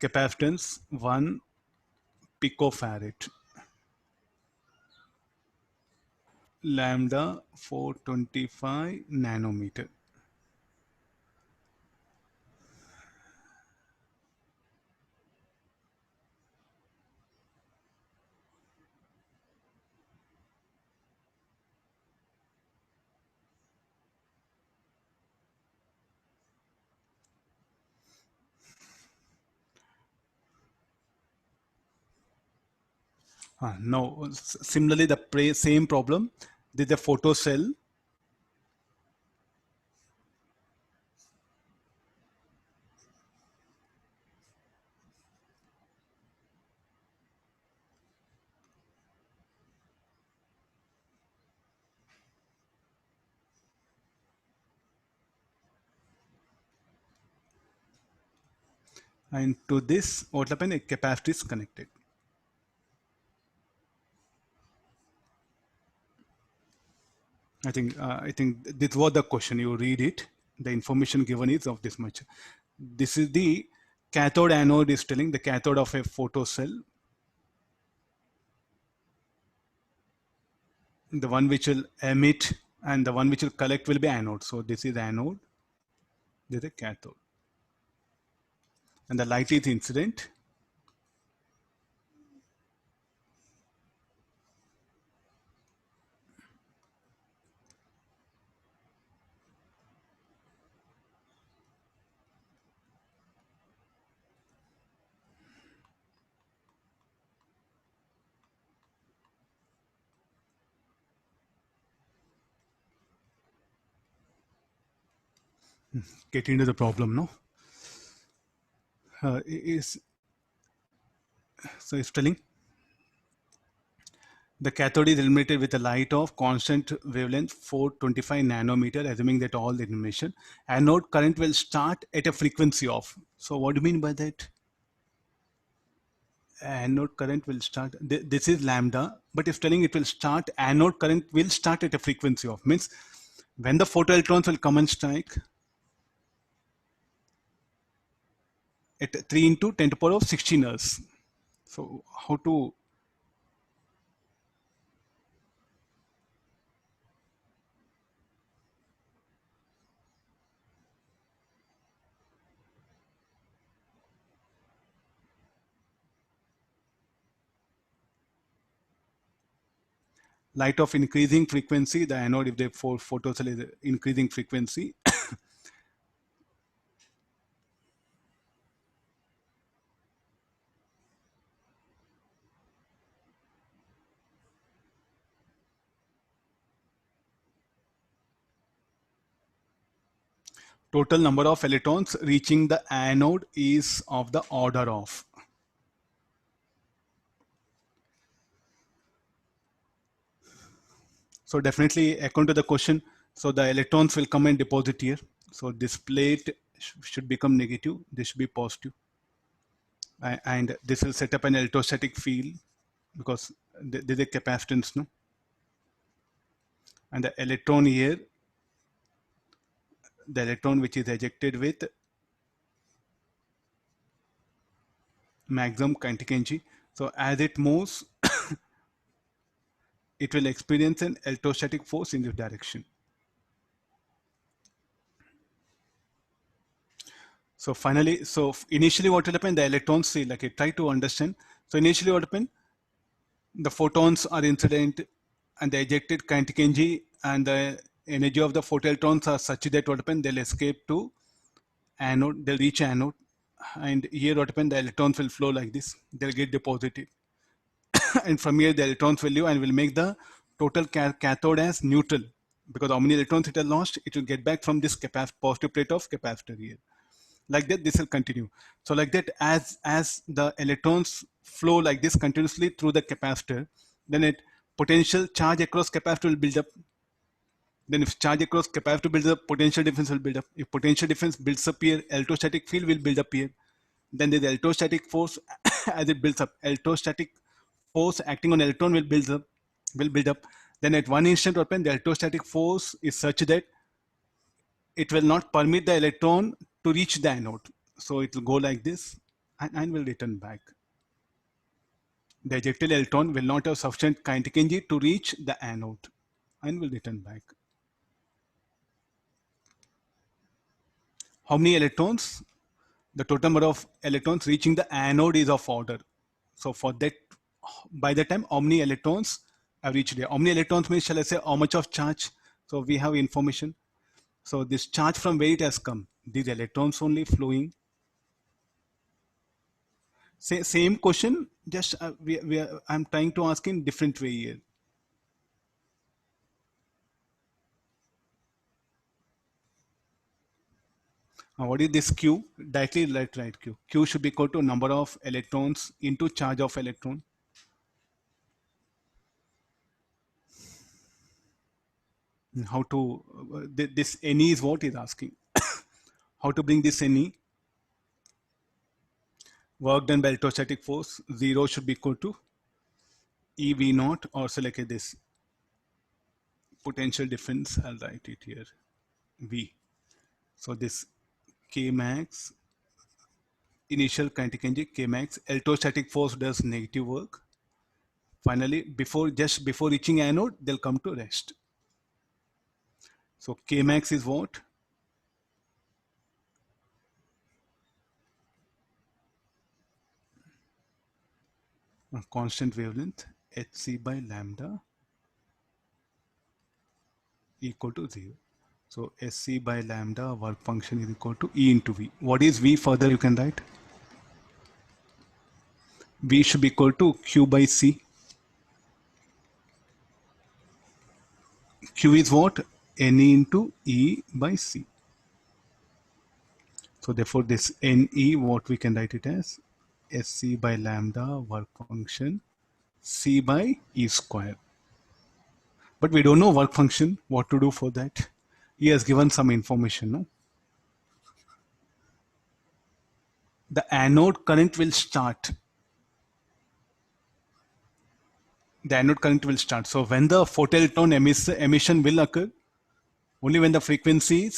Capacitance 1 picofarad. Lambda 425 nanometer. No, similarly, the same problem. This is a photocell. And to this, what happened? A capacitor is connected. I think this was the question. You read it. The information given is of this much. This is the cathode anode is telling the cathode of a photocell. The one which will emit and the one which will collect will be anode. So this is anode. This is a cathode. And the light is incident. Get into the problem, no? Is so it's telling the cathode is illuminated with a light of constant wavelength 425 nanometer, assuming that all the illumination. Anode current will start at a frequency of. So what do you mean by that? Anode current will start. This is lambda, but it's telling it will start. Anode current will start at a frequency of. Means when the photoelectrons will come and strike at 3 into 10 to the power of 16 Hz. So how to light of increasing frequency, the anode, if the photocell is increasing frequency, total number of electrons reaching the anode is of the order of. So definitely according to the question, so the electrons will come and deposit here. So this plate should become negative, this should be positive. And this will set up an electrostatic field because there is a capacitance, no? And the electron here, the electron which is ejected with maximum kinetic energy. So as it moves, it will experience an electrostatic force in this direction. So finally, so initially what will happen, the electrons, see, like I try to understand. So initially what happened, the photons are incident and the ejected kinetic energy and the energy of the photoelectrons are such that what happened, they'll escape to anode, they'll reach anode. And here what happened, the electrons will flow like this, they'll get deposited. And from here the electrons will leave and will make the total cathode as neutral, because how many electrons it has lost, it will get back from this positive plate of capacitor here. Like that, this will continue. So like that, as the electrons flow like this continuously through the capacitor, then it potential charge across capacitor will build up. Then if charge across capacitor builds up, potential difference will build up. If potential difference builds up here, electrostatic field will build up here. Then there's electrostatic force as it builds up. Electrostatic force acting on electron will build up. Then at one instant open, the electrostatic force is such that it will not permit the electron to reach the anode. So it will go like this and will return back. The ejected electron will not have sufficient kinetic energy to reach the anode and will return back. How many electrons? The total number of electrons reaching the anode is of order. So for that, by the time how many electrons have reached there? How many electrons means, shall I say, how much of charge? So we have information. So this charge from where it has come? These electrons only flowing. Same question, just I'm trying to ask in different way here. What is this Q? Directly let write Q. Q should be equal to number of electrons into charge of electron. How to, this Ne is what is asking. How to bring this Ne? Work done by electrostatic force, 0 should be equal to EV naught, or select this potential difference, I'll write it here, V. So this K max, initial kinetic energy, K max, electrostatic force does negative work. Finally, just before reaching anode, they'll come to rest. So K max is what? A constant wavelength, hc by lambda equal to 0. So sc by lambda work function is equal to E into V. What is V? Further you can write. V should be equal to Q by C. Q is what? Ne into E by C. So therefore this Ne, what we can write it as? Sc by lambda work function C by E square. But we don't know work function, what to do for that. He has given some information, no? The anode current will start. The anode current will start. So when the photoelectron emission will occur, only when the frequency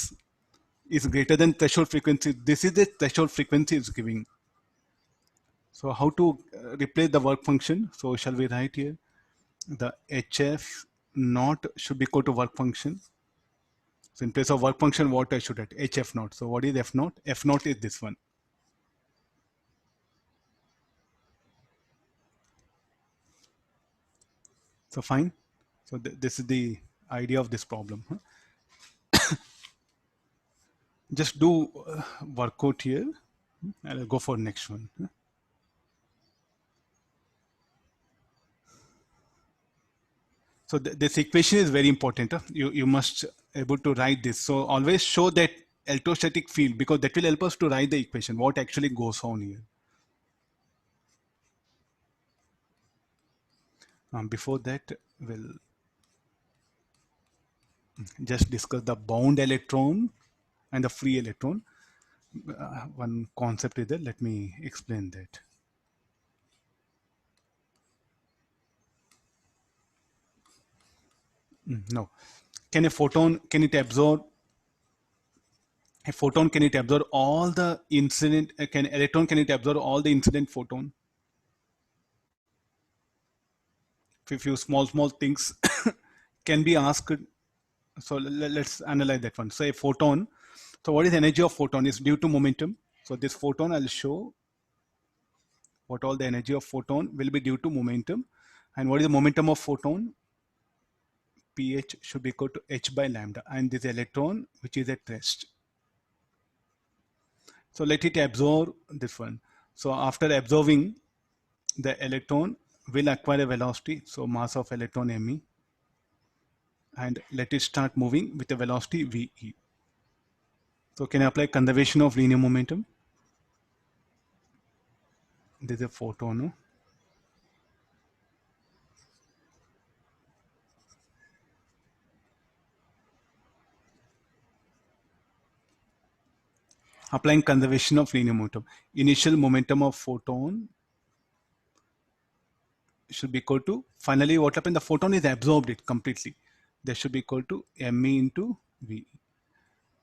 is greater than threshold frequency. This is the threshold frequency is giving. So how to replace the work function? So shall we write here? The HF naught should be equal to work function. So in place of work function, what I should write? HF naught. So what is F naught? F naught is this one. So fine. So this is the idea of this problem. Huh? Just do workout here. I'll go for next one. Huh? So this equation is very important. Huh? You must able to write this. So always show that electrostatic field, because that will help us to write the equation, what actually goes on here. Before that, we'll just discuss the bound electron and the free electron. One concept is there. Let me explain that. No. Can a photon, can it absorb, a photon, can it absorb all the incident, can electron, can it absorb all the incident photon? A few small things can be asked. So let's analyze that one. So a photon, so what is energy of photon? Is due to momentum. So this photon, I'll show what all the energy of photon will be due to momentum. And what is the momentum of photon? pH should be equal to h by lambda, and this electron which is at rest. So let it absorb this one. So after absorbing, the electron will acquire a velocity, so mass of electron me, and let it start moving with a velocity ve. So can I apply conservation of linear momentum? This is a photon. No? Applying conservation of linear momentum. Initial momentum of photon should be equal to, finally what happened, the photon is absorbed it completely. That should be equal to me into V.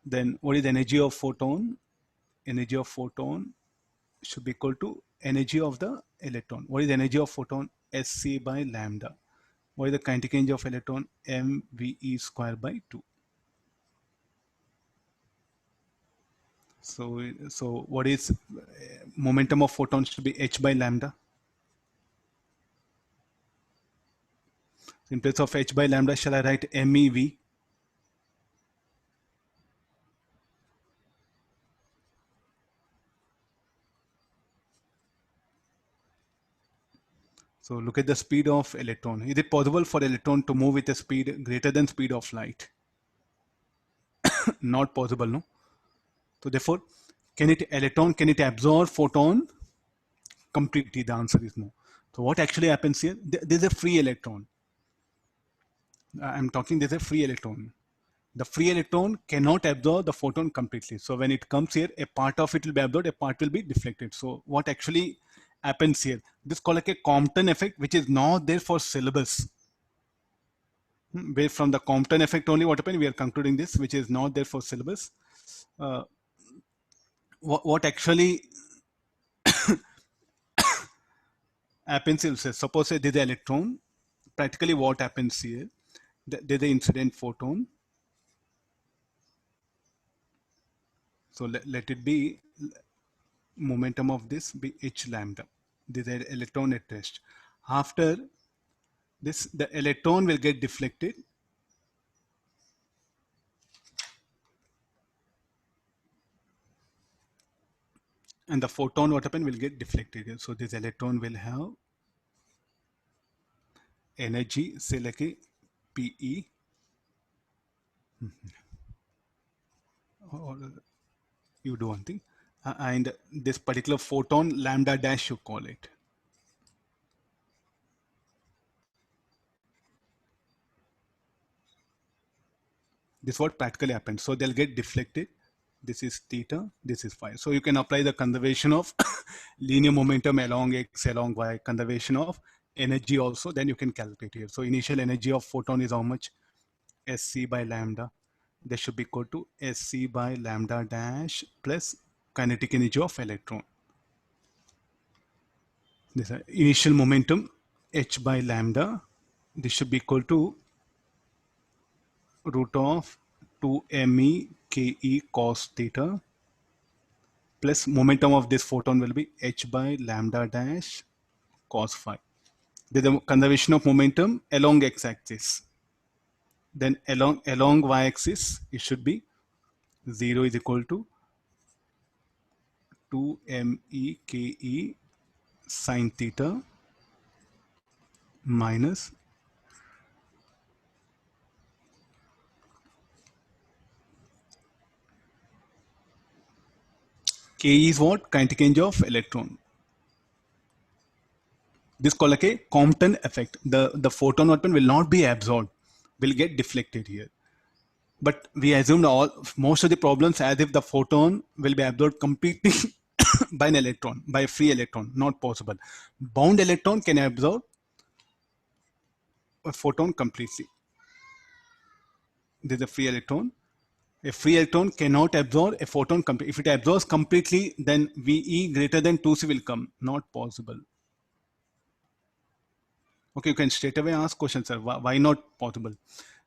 Then what is the energy of photon? Energy of photon should be equal to energy of the electron. What is the energy of photon? Sc by lambda. What is the kinetic energy of electron? MVE square by 2. So what is momentum of photon should be h by lambda. In place of h by lambda, shall I write MEV? So look at the speed of electron. Is it possible for electron to move with a speed greater than speed of light? Not possible, no? So therefore, can it absorb photon completely? The answer is no. So what actually happens here? There's a free electron. I'm talking there's a free electron. The free electron cannot absorb the photon completely. So when it comes here, a part of it will be absorbed, a part will be deflected. So what actually happens here? This is called like a Compton effect, which is not there for syllabus. Based from the Compton effect only, what happened? We are concluding this, which is not there for syllabus. What actually happens is, suppose there's an electron. Practically what happens here? There's an incident photon. So let it be momentum of this be h lambda. This is an electron at rest. After this, the electron will get deflected. And the photon, what happened, will get deflected. So this electron will have energy, say like a PE. Or you do one thing. And this particular photon, lambda dash, you call it. This is what practically happens. So they'll get deflected. This is theta, this is phi. So you can apply the conservation of linear momentum along x, along y, conservation of energy also, then you can calculate here. So initial energy of photon is how much? Sc by lambda. This should be equal to Sc by lambda dash plus kinetic energy of electron. This initial momentum h by lambda. This should be equal to root of 2me ke cos theta plus momentum of this photon will be h by lambda dash cos phi. The conservation of momentum along x-axis. Then along y-axis, it should be 0 is equal to 2me ke sine theta minus K is what? Kinetic energy of electron. This is called like a Compton effect. The photon weapon will not be absorbed, will get deflected here. But we assumed most of the problems as if the photon will be absorbed completely by an electron, by a free electron. Not possible. Bound electron can absorb a photon completely. This is a free electron. A free electron cannot absorb a photon completely. If it absorbs completely, then VE greater than 2C will come. Not possible. Okay, you can straight away ask questions, sir. Why not possible?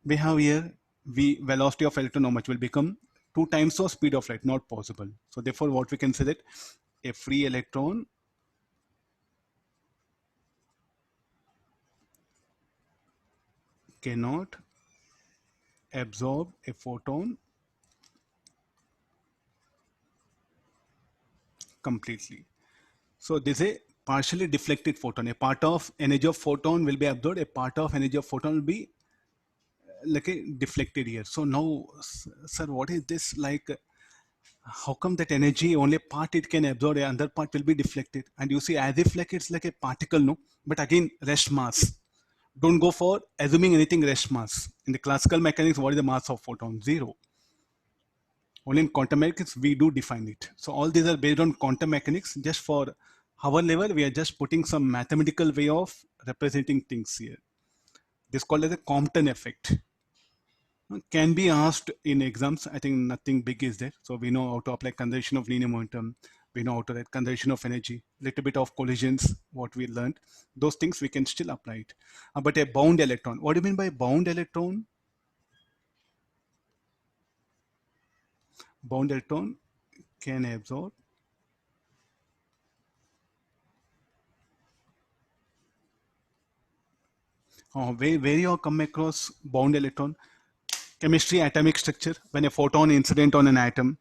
We have here V velocity of electron how much will become 2 times of speed of light. Not possible. So therefore, what we can say that a free electron cannot absorb a photon completely. So this is a partially deflected photon. A part of energy of photon will be absorbed. A part of energy of photon will be like a deflected here. So now, sir, what is this like? How come that energy only part it can absorb, the other part will be deflected? And you see, as if like it's like a particle, no? But again, rest mass. Don't go for assuming anything rest mass. In the classical mechanics, what is the mass of photon? Zero. Only in quantum mechanics, we do define it. So all these are based on quantum mechanics. Just for our level, we are just putting some mathematical way of representing things here. This is called as a Compton effect. Can be asked in exams. I think nothing big is there. So we know how to apply conservation of linear momentum. We know how to write conservation of energy, little bit of collisions, what we learned. Those things we can still apply it. But a bound electron, what do you mean by bound electron? Bound electron can absorb where you come across bound electron? Chemistry, atomic structure. When a photon incident on an atom,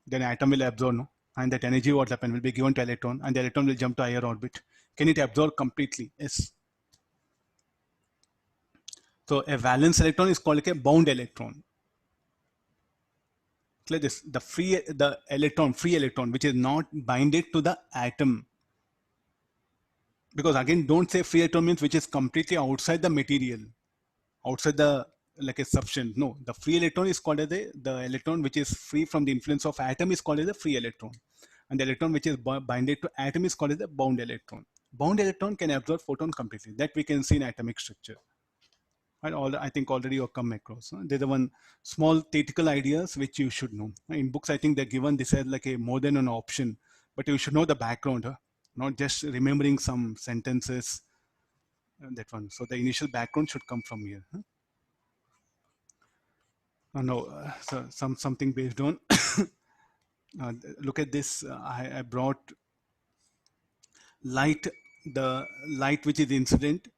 then atom will absorb, no? And that energy what happened will be given to electron, and the electron will jump to higher orbit. Can it absorb completely? Yes. So a valence electron is called like a bound electron. Like this, the free electron which is not binded to the atom. Because again, don't say free electron means which is completely outside the material, outside the like a substance. No, the free electron is called as the electron which is free from the influence of atom is called as a free electron, and the electron which is binded to atom is called as a bound electron. Bound electron can absorb photon completely. That we can see in atomic structure. And all I think already you have come across. There's the one small theoretical ideas which you should know. In books, I think they're given this as like a more than an option, but you should know the background, not just remembering some sentences. That one. So the initial background should come from here. No, so something based on. Look at this. I brought light, the light which is incident.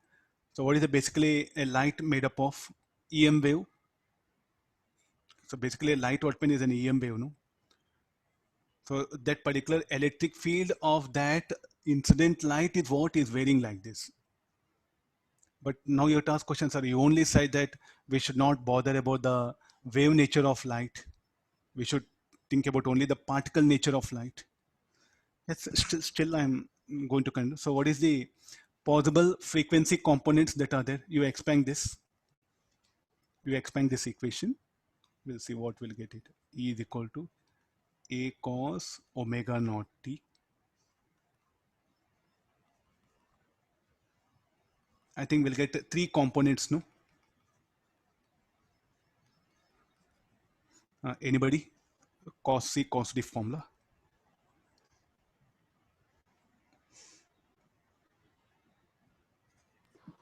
So what is basically a light made up of EM wave? So basically a light what is an EM wave, no? So that particular electric field of that incident light is what is varying like this. But now your task questions are, you only said that we should not bother about the wave nature of light. We should think about only the particle nature of light. Yes, still I'm going to continue. So what is the possible frequency components that are there? You expand this. You expand this equation. We'll see what we'll get it. E is equal to A cos omega naught t. I think we'll get 3 components, no? Anybody? Cos C, cos D formula.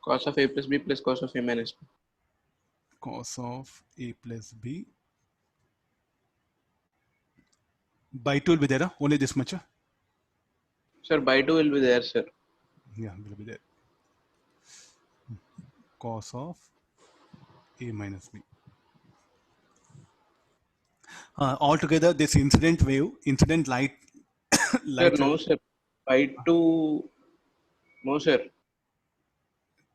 Cos of A plus B plus cos of A minus B. Cos of A plus B. By 2 will be there, only this much. Sir, by 2 will be there, sir. Yeah, will be there. Cos of A minus B. Altogether, this incident wave, incident light. Sir, no, sir. By 2, no, sir.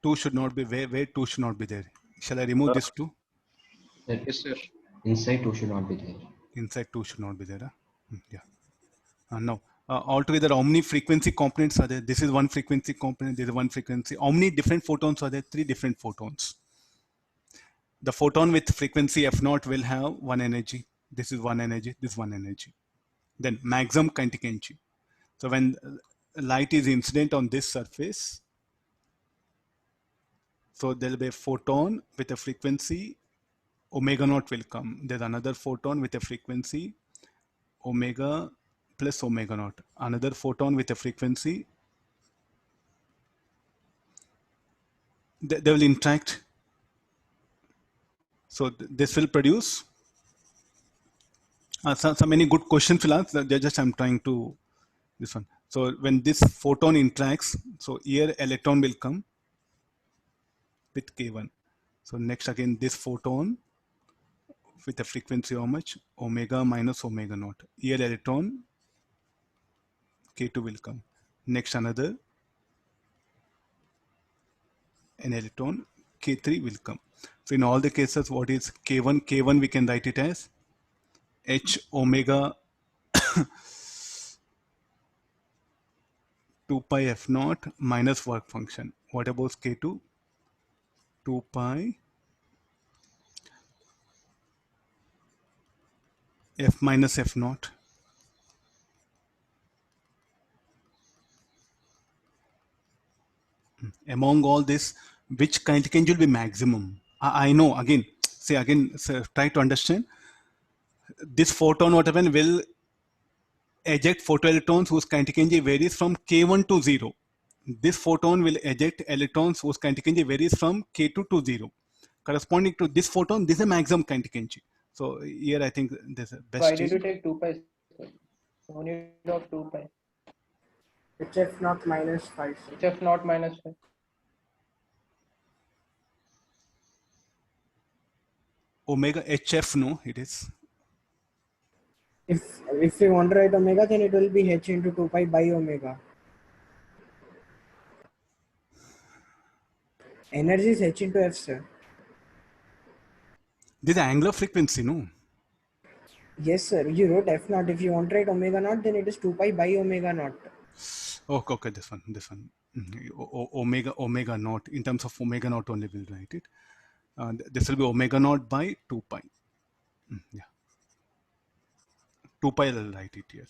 2 should not be, where 2 should not be there. Shall I remove this 2? Yes, sir. Inside 2 should not be there. Inside 2 should not be there. Yeah. Now, altogether, how many frequency components are there? This is one frequency component. This is one frequency. How many different photons are there? 3 different photons. The photon with frequency F0 will have one energy. This is one energy. This one energy. Then maximum kinetic energy. So when light is incident on this surface, so there will be a photon with a frequency omega naught will come. There's another photon with a frequency omega plus omega naught. Another photon with a frequency. They will interact. So this will produce so many good questions will ask. Just I'm trying to this one. So when this photon interacts, so here electron will come with K1. So next again this photon with a frequency how much? Omega minus omega naught. Here electron K2 will come. Next another an electron K3 will come. So in all the cases, what is K1? K1 we can write it as H omega 2 pi F0 minus work function. What about K2? 2 pi F minus F0. Among all this, which kinetic energy will be maximum? I know again, say again, so try to understand. This photon whatever will eject photoelectrons whose kinetic energy varies from K1 to 0. This photon will eject electrons whose kinetic energy varies from K2 to 0. Corresponding to this photon, this is a maximum kinetic energy. So here I think this is best. Why did you take 2 pi? No need of 2 pi. HF naught minus 5. HF naught minus 5. Omega HF, no, it is. If we want to write omega, then it will be h into 2 pi by omega. Energy is h into f, sir. This is angular frequency, no? Yes, sir. You wrote f naught. If you want to write omega naught, then it is 2 pi by omega naught. Okay, okay, this one. Omega naught. In terms of omega naught only, we'll write it. This will be omega naught by 2 pi. Yeah, 2 pi. I'll write it here.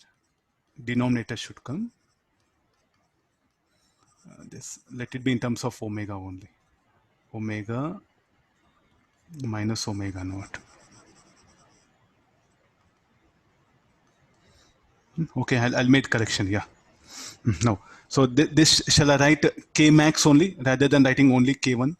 Denominator should come. This, let it be in terms of omega only. Omega minus omega naught. Okay, I'll make correction. Yeah. No. So this shall I write k max only rather than writing only k1?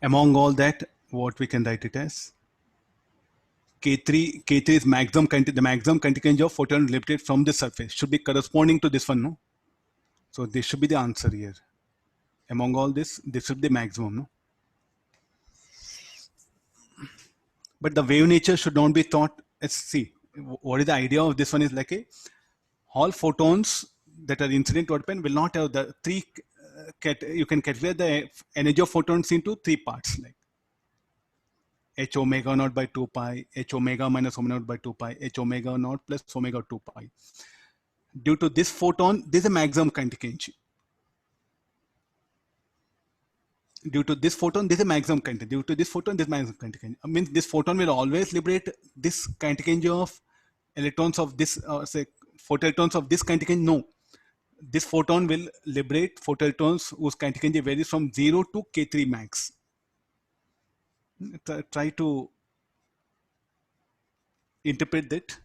Among all that, what we can write it as? K3 is maximum the maximum contingent of photon lifted from the surface should be corresponding to this one, no? So this should be the answer here. Among all this should be the maximum, no? But the wave nature should not be thought as, see, what is the idea of this one is like all photons that are incident to open will not have the three, you can categorize the energy of photons into three parts, like h omega naught by 2 pi, h omega minus omega naught by 2 pi, h omega naught plus omega 2 pi. Due to this photon, this is a maximum contingency. Due to this photon, this is a maximum contingency. Due to this photon, this maximum contingency. Means this photon will always liberate this contingency of electrons of this, say, photoelectrons of this contingency. No, this photon will liberate photoelectrons whose contingency varies from 0 to K3 max. Try to interpret that.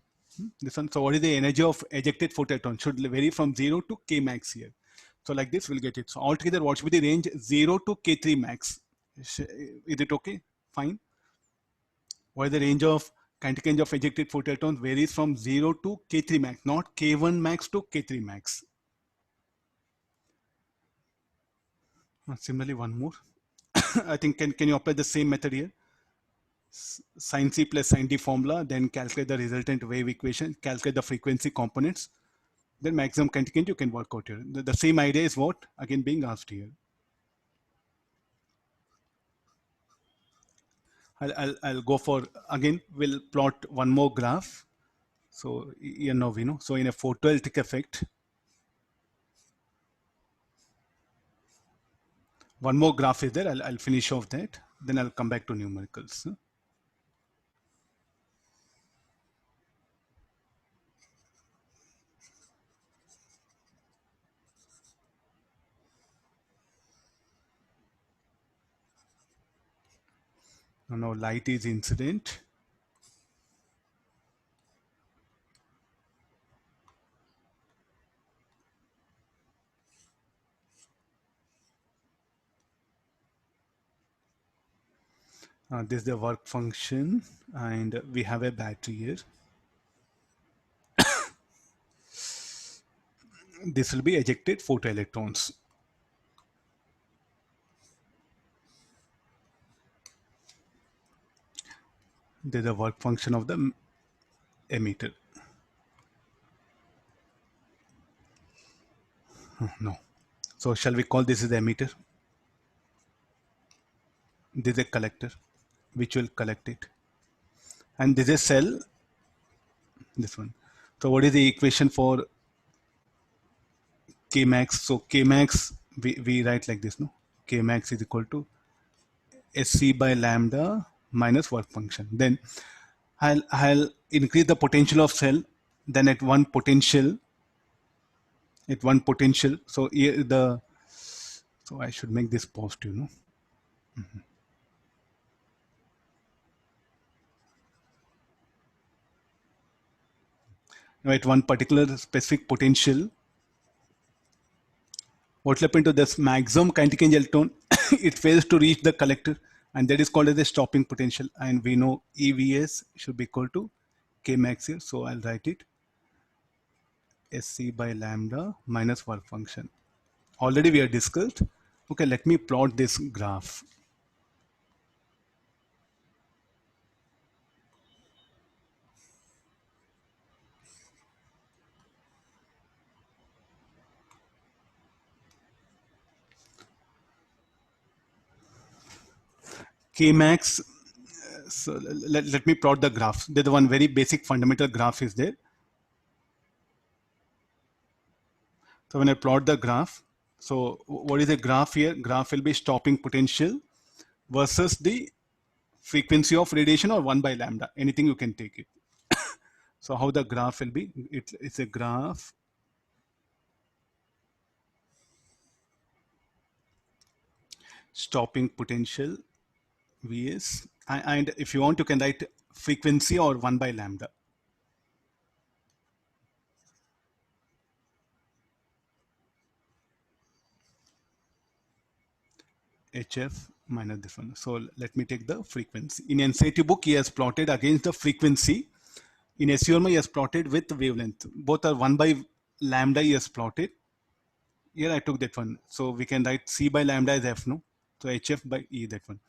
This one. So what is the energy of ejected photoelectron? Should vary from 0 to K max here. So like this, we'll get it. So altogether, what should be the range? 0 to K3 max. Is it okay? Fine. What is the range of contingency of ejected photoelectrons? Varies from 0 to K3 max, not K1 max to K3 max. Similarly, one more. I think can you apply the same method here? Sin C plus sin D formula, then calculate the resultant wave equation, calculate the frequency components, then maximum contingency you can work out here. The same idea is what again being asked here. I'll go for, again, we'll plot one more graph. So you know, we know. So in a photoelectric effect, one more graph is there. I'll finish off that. Then I'll come back to numericals. Now light is incident. This is the work function, and we have a battery here. This will be ejected photoelectrons. There's a work function of the emitter. No. So shall we call this is the emitter? This is a collector which will collect it. And this is a cell, this one. So what is the equation for Kmax? So Kmax, we write like this, no? Kmax is equal to Sc by lambda minus work function. Then I'll increase the potential of cell. Then at one potential, so here so I should make this positive, no? Now at one particular specific potential, what will happen to this maximum contingency electron? It fails to reach the collector, and that is called as the stopping potential. And we know EVS should be equal to Kmax here. So I'll write it Sc by lambda minus work function. Already we have discussed. Okay, let me plot this graph. Kmax. So let me plot the graph. There's one very basic fundamental graph is there. So when I plot the graph, so what is the graph here? Graph will be stopping potential versus the frequency of radiation or 1 by lambda. Anything you can take it. So how the graph will be? It's a graph. Stopping potential Vs. And if you want, you can write frequency or 1 by lambda. HF minus this one. So let me take the frequency. In NCERT book, he has plotted against the frequency. In SURMA, he has plotted with wavelength. Both are 1 by lambda he has plotted. Here I took that one. So we can write C by lambda as F, no? So HF by E, that one.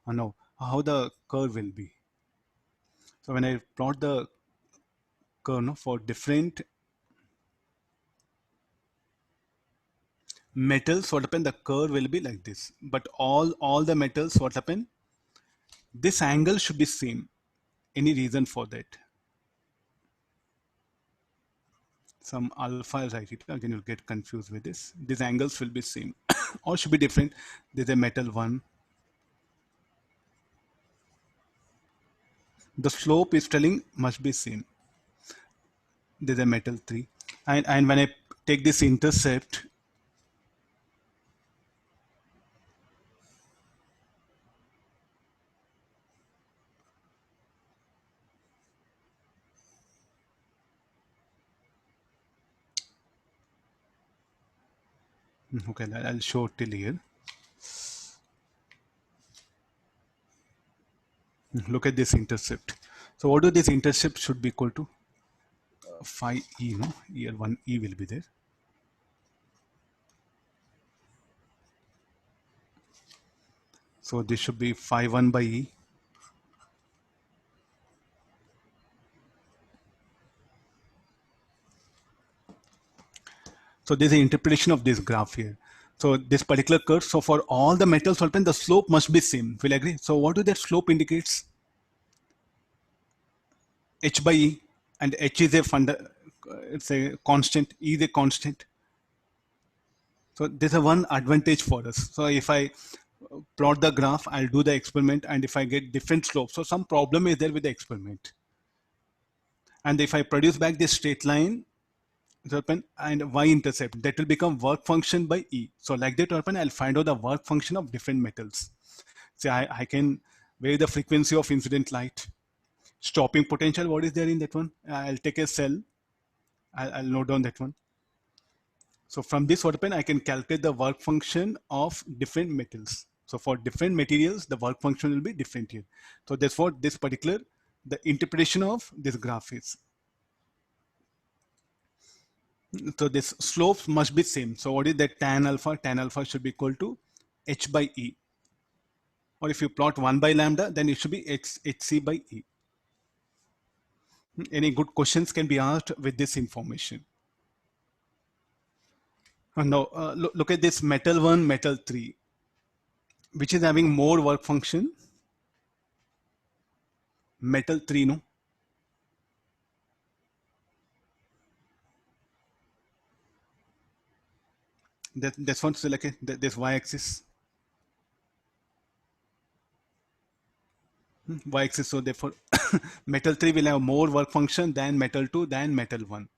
Now, how the curve will be? So when I plot the curve, no, for different metals, what happen? The curve will be like this. But all the metals, what happen? This angle should be same. Any reason for that? Some alpha, I'll write it again, you'll get confused with this. These angles will be same or should be different. There's a metal 1. The slope is telling must be same. There's a metal 3. And when I take this intercept, okay, I'll show till here. Look at this intercept. So what do this intercept should be equal to? Phi E, no? Here 1 E will be there. So this should be phi 1 by E. So there's an interpretation of this graph here. So this particular curve, so for all the metals, the slope must be same. Will you agree? So what do that slope indicates? H by E, and H is it's a constant, E is a constant. So there's a one advantage for us. So if I plot the graph, I'll do the experiment, and if I get different slopes, so some problem is there with the experiment. And if I produce back this straight line, and y-intercept, that will become work function by E. So like that, I'll find out the work function of different metals. So I can vary the frequency of incident light. Stopping potential, what is there in that one? I'll take a cell. I'll note down that one. So from this, I can calculate the work function of different metals. So for different materials, the work function will be different here. So that's what this particular, the interpretation of this graph is. So this slopes must be same. So what is that tan alpha? Tan alpha should be equal to H by E. Or if you plot 1 by lambda, then it should be HC by E. Any good questions can be asked with this information. Now look at this metal 1, metal 3. Which is having more work function? Metal 3, no? That's one, so like this y-axis. Y-axis, so therefore metal 3 will have more work function than metal 2 than metal 1.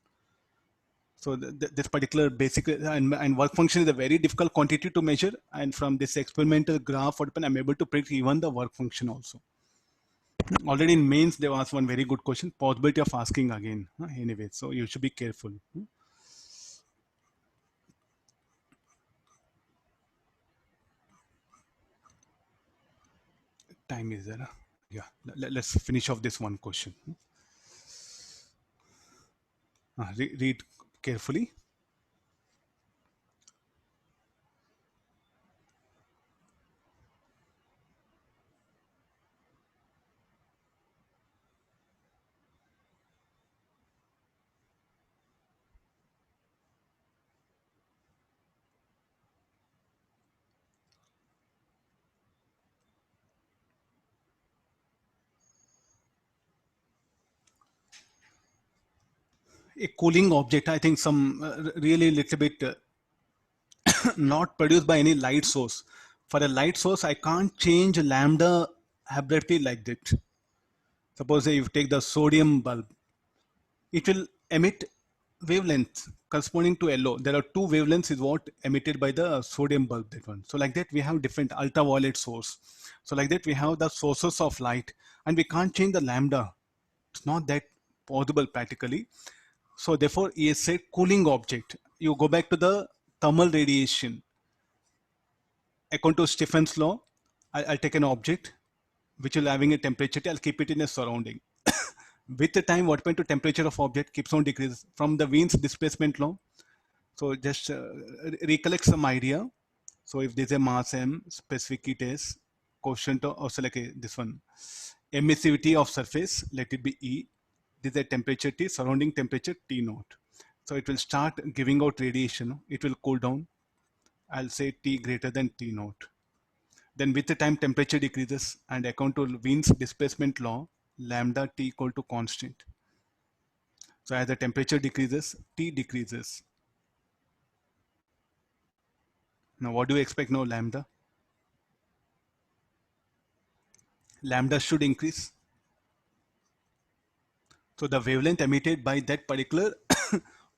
So this particular basic and work function is a very difficult quantity to measure, and from this experimental graph, I'm able to predict even the work function also. Already in mains, they asked one very good question, possibility of asking again. Anyway, so you should be careful. Time is there. Yeah, let's finish off this one question. Read carefully. a cooling object, I think some really little bit not produced by any light source. For a light source, I can't change lambda abruptly like that. Suppose you take the sodium bulb, it will emit wavelengths corresponding to yellow. There are two wavelengths is what emitted by the sodium bulb, that one. So like that, we have different ultraviolet source. So like that, we have the sources of light and we can't change the lambda. It's not that possible practically. So therefore, he has said cooling object. You go back to the thermal radiation. According to Stephen's law, I'll take an object which will having a temperature T, I'll keep it in a surrounding. With the time, what happened to temperature of object keeps on decreases from the Wien's displacement law. So just recollect some idea. So if there's a mass m, specific heat is quotient of also like this one, emissivity of surface, let it be E. This is a temperature T, surrounding temperature T naught. So it will start giving out radiation. It will cool down. I'll say T greater than T naught. Then with the time temperature decreases and according to Wien's displacement law, lambda T equal to constant. So as the temperature decreases, T decreases. Now what do you expect now, lambda? Lambda should increase. So the wavelength emitted by that particular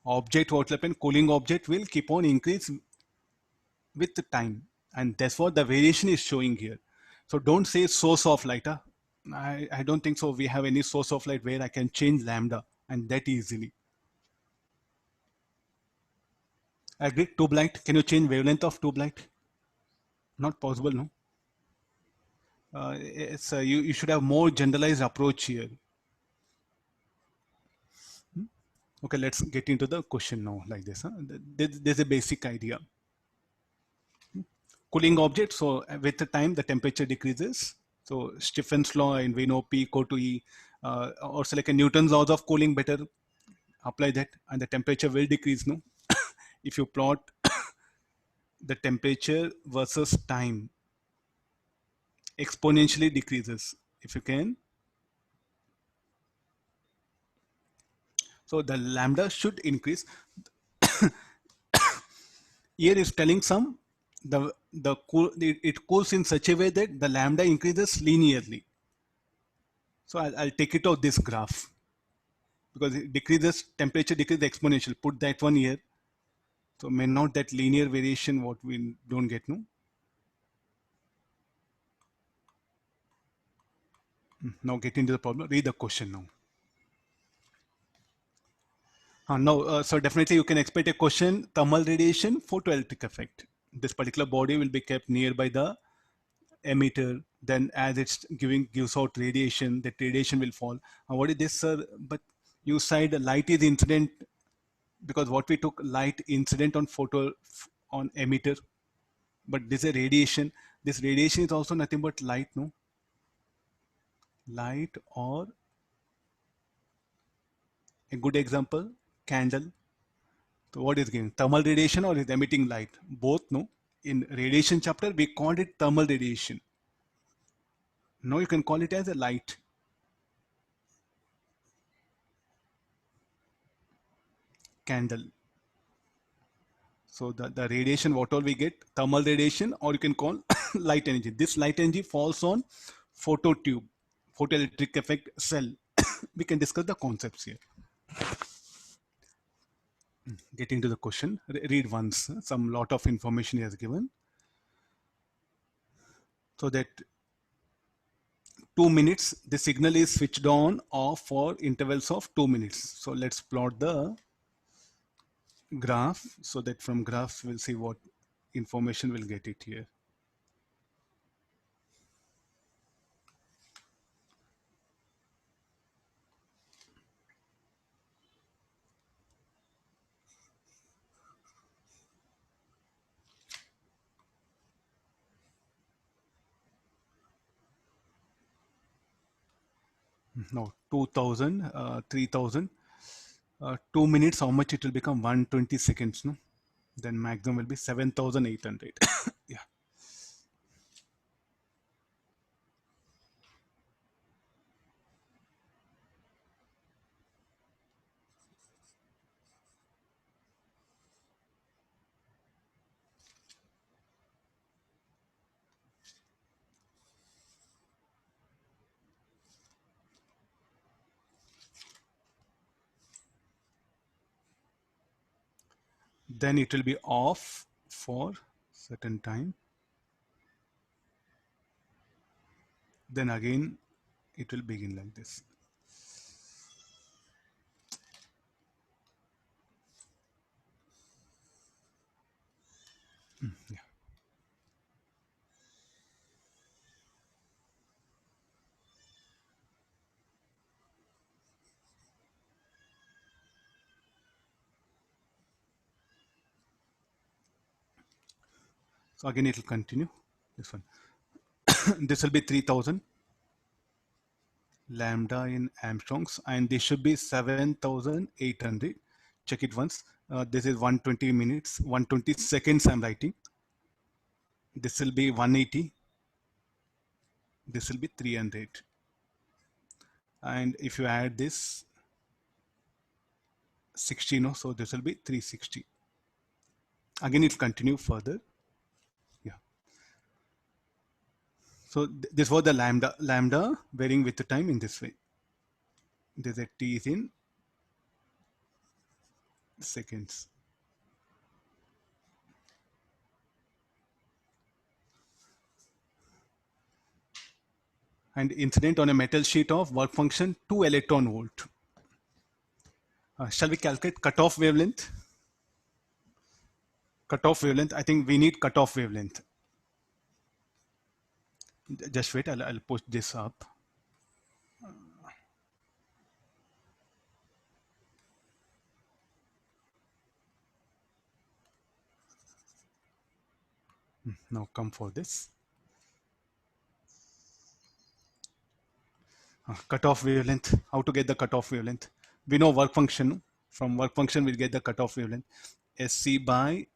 object, what will happen, cooling object will keep on increase with the time. And that's what the variation is showing here. So don't say source of light. Huh? I don't think so. We have any source of light where I can change lambda and that easily. Agree? Tube light. Can you change wavelength of tube light? Not possible, no? You should have more generalized approach here. Okay, let's get into the question now like this. Huh? There's a basic idea. Cooling object, so with the time the temperature decreases. So Stephen's law and we know P equal to E, also like a Newton's laws of cooling, better apply that and the temperature will decrease, no? If you plot the temperature versus time, exponentially decreases, if you can. So the lambda should increase. Here is telling some it cools in such a way that the lambda increases linearly. So I'll take it out this graph because it decreases, temperature decreases exponential. Put that one here. So may not that linear variation what we don't get, no? Now get into the problem. Read the question now. No, so definitely you can expect a question, thermal radiation, photoelectric effect. This particular body will be kept nearby the emitter. Then as it's gives out radiation, that radiation will fall. What is this, sir? But you said light is incident because what we took light incident on on emitter, but this is a radiation. This radiation is also nothing but light, no? Light or a good example, candle. So what is giving? Thermal radiation or is emitting light? Both, no? In radiation chapter, we called it thermal radiation. Now you can call it as a light. Candle. So the radiation, what all we get, thermal radiation, or you can call light energy. This light energy falls on phototube, photoelectric effect cell. We can discuss the concepts here. Getting to the question, read once, some lot of information he has given. So that 2 minutes, the signal is switched on off for intervals of 2 minutes. So let's plot the graph so that from graphs we'll see what information we'll get it here. No, 2000, 3000, 2 minutes, how much it will become? 120 seconds, no? Then maximum will be 7800. Yeah. then it will be off for certain time, then again it will begin like this. Yeah. So again it will continue, this one. This will be 3000 lambda in Armstrongs, and this should be 7800. Check it once. This is 120 minutes, 120 seconds I'm writing. This will be 180. This will be 300. And if you add this 60, no, so this will be 360. Again, it continue further. Yeah. So this was the lambda varying with the time in this way. There's a t is in seconds. And incident on a metal sheet of work function 2 electron volt. Shall we calculate cutoff wavelength? Cutoff wavelength, I think we need cutoff wavelength. Just wait, I'll push this up. Now come for this. Cutoff wavelength, how to get the cutoff wavelength? We know work function. From work function, we'll get the cutoff wavelength. SC by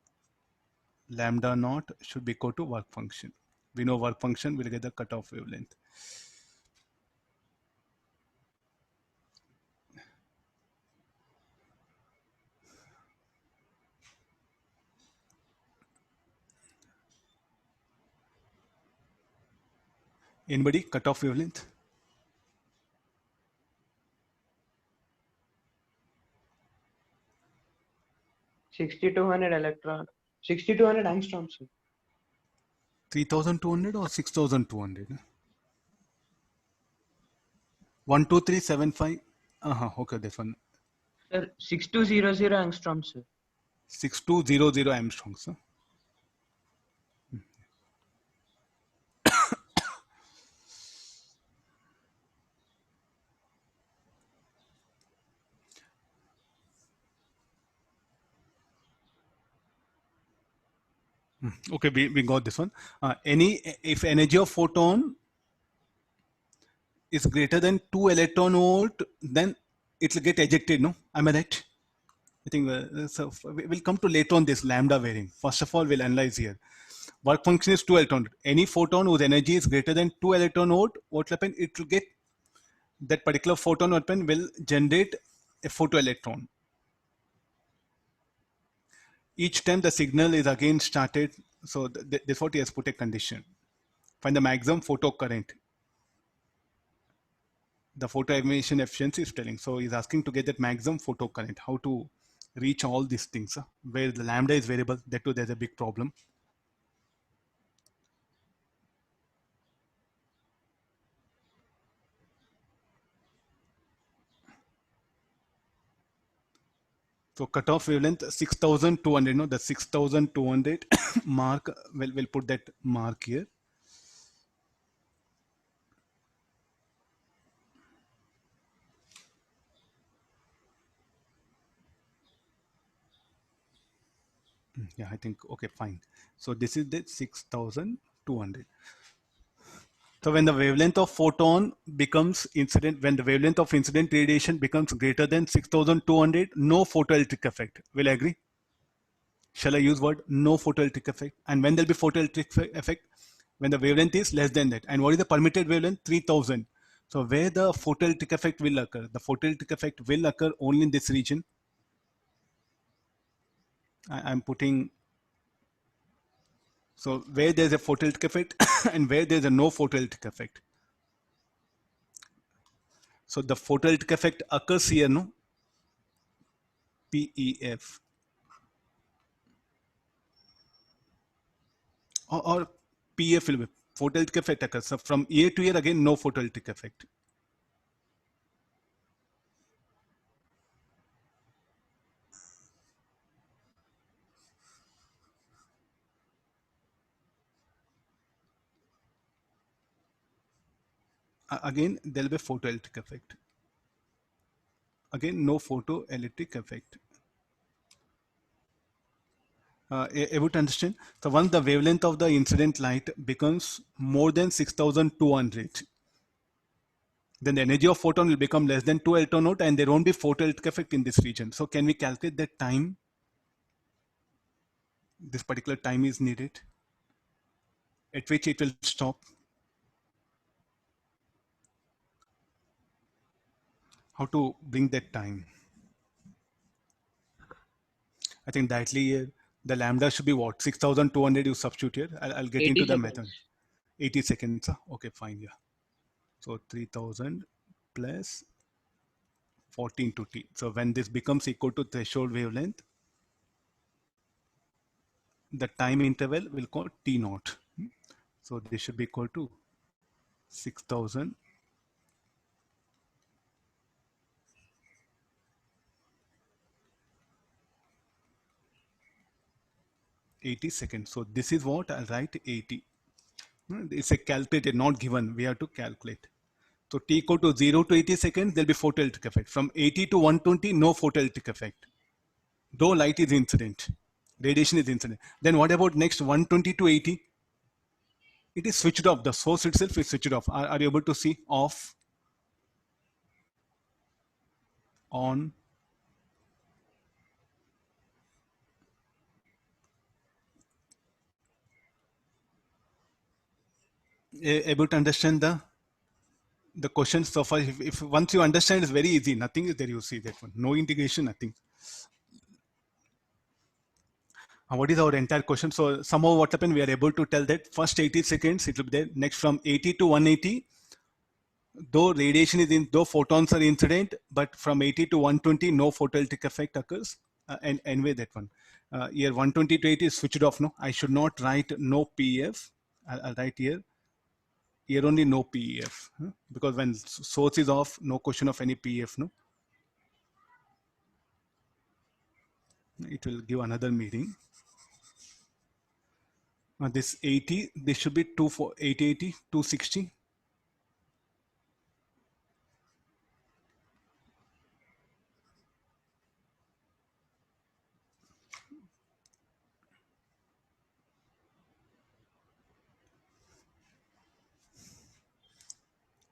lambda naught should be equal to work function. We know work function, we'll get the cutoff wavelength. Anybody cutoff wavelength? 6200 electron, 6200 angstroms. 3200 or 6200? 12375. Okay, this one. Sir, 6200 angstroms. Sir. 6200 Armstrongs. Huh? Okay, we got this one. If energy of photon is greater than 2 electron volt, then it will get ejected, no? Am I right? I think so we'll come to later on this lambda varying. First of all, we'll analyze here. Work function is 2 electron. Any photon whose energy is greater than 2 electron volt, what will happen? It will get, that particular photon weapon will generate a photoelectron. Each time the signal is again started, so this is what he has put a condition. Find the maximum photo current. The photo emission efficiency is telling. So he's asking to get that maximum photo current. How to reach all these things, where the lambda is variable, that too there's a big problem. So cutoff wavelength 6200, no, the 6200 mark, we'll put that mark here. Yeah, I think, okay, fine. So this is the 6200. So when the wavelength of photon becomes incident, when the wavelength of incident radiation becomes greater than 6200, no photoelectric effect. Will I agree? Shall I use word no photoelectric effect? And when there'll be photoelectric effect? When the wavelength is less than that. And what is the permitted wavelength? 3000. So where the photoelectric effect will occur? The photoelectric effect will occur only in this region. I'm putting, so where there's a photoelectric effect and where there's a no photoelectric effect. So the photoelectric effect occurs here, no? PEF. or PF will be photoelectric effect occurs. So from year to year, again, no photoelectric effect. Again, there will be photoelectric effect. Again, no photoelectric effect. Able to understand? So once the wavelength of the incident light becomes more than 6,200, then the energy of photon will become less than 2 electron volt and there won't be photoelectric effect in this region. So can we calculate the time? This particular time is needed at which it will stop. How to bring that time? I think directly here, the lambda should be what? 6,200 you substitute here. I'll get 80 into the seconds. method. 80 seconds. Okay, fine. Yeah. So 3,000 plus 14 to t. So when this becomes equal to threshold wavelength, the time interval will call t naught. So this should be equal to 6,000 80 seconds. So this is what I'll write 80. It's a calculated, not given. We have to calculate. So t equal to 0 to 80 seconds, there'll be photoelectric effect. From 80 to 120, no photoelectric effect. Though light is incident, radiation is incident. Then what about next 120 to 80? It is switched off. The source itself is switched off. Are you able to see? Off, on, able to understand the question so far? If once you understand, it's very easy. Nothing is there. You see that one. No integration, nothing. What is our entire question? So somehow what happened? We are able to tell that first 80 seconds it will be there. Next from 80 to 180, though radiation is in, though photons are incident, but from 80 to 120, no photoelectric effect occurs. And anyway, that one. Here 120 to 80 is switched off. No, I should not write no PF. I'll write here. Here only no PEF, because when source is off, no question of any PEF. No, it will give another meaning. This 80, this should be 880, 260.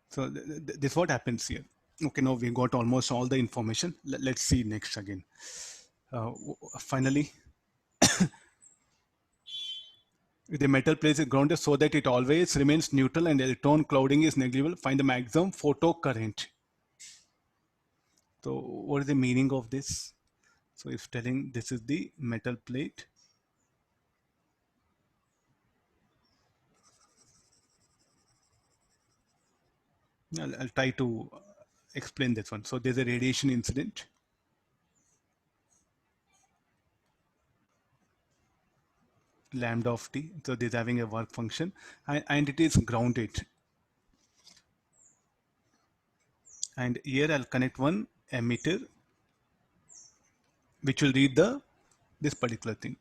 So this is what happens here. Okay, now we got almost all the information. Let's see next again. Finally, the metal plate is grounded so that it always remains neutral and electron clouding is negligible. Find the maximum photo current. So what is the meaning of this? So it's telling this is the metal plate. I'll try to explain this one. So there's a radiation incident. Lambda of t. So this is having a work function and it is grounded. And here I'll connect one emitter which will read this particular thing.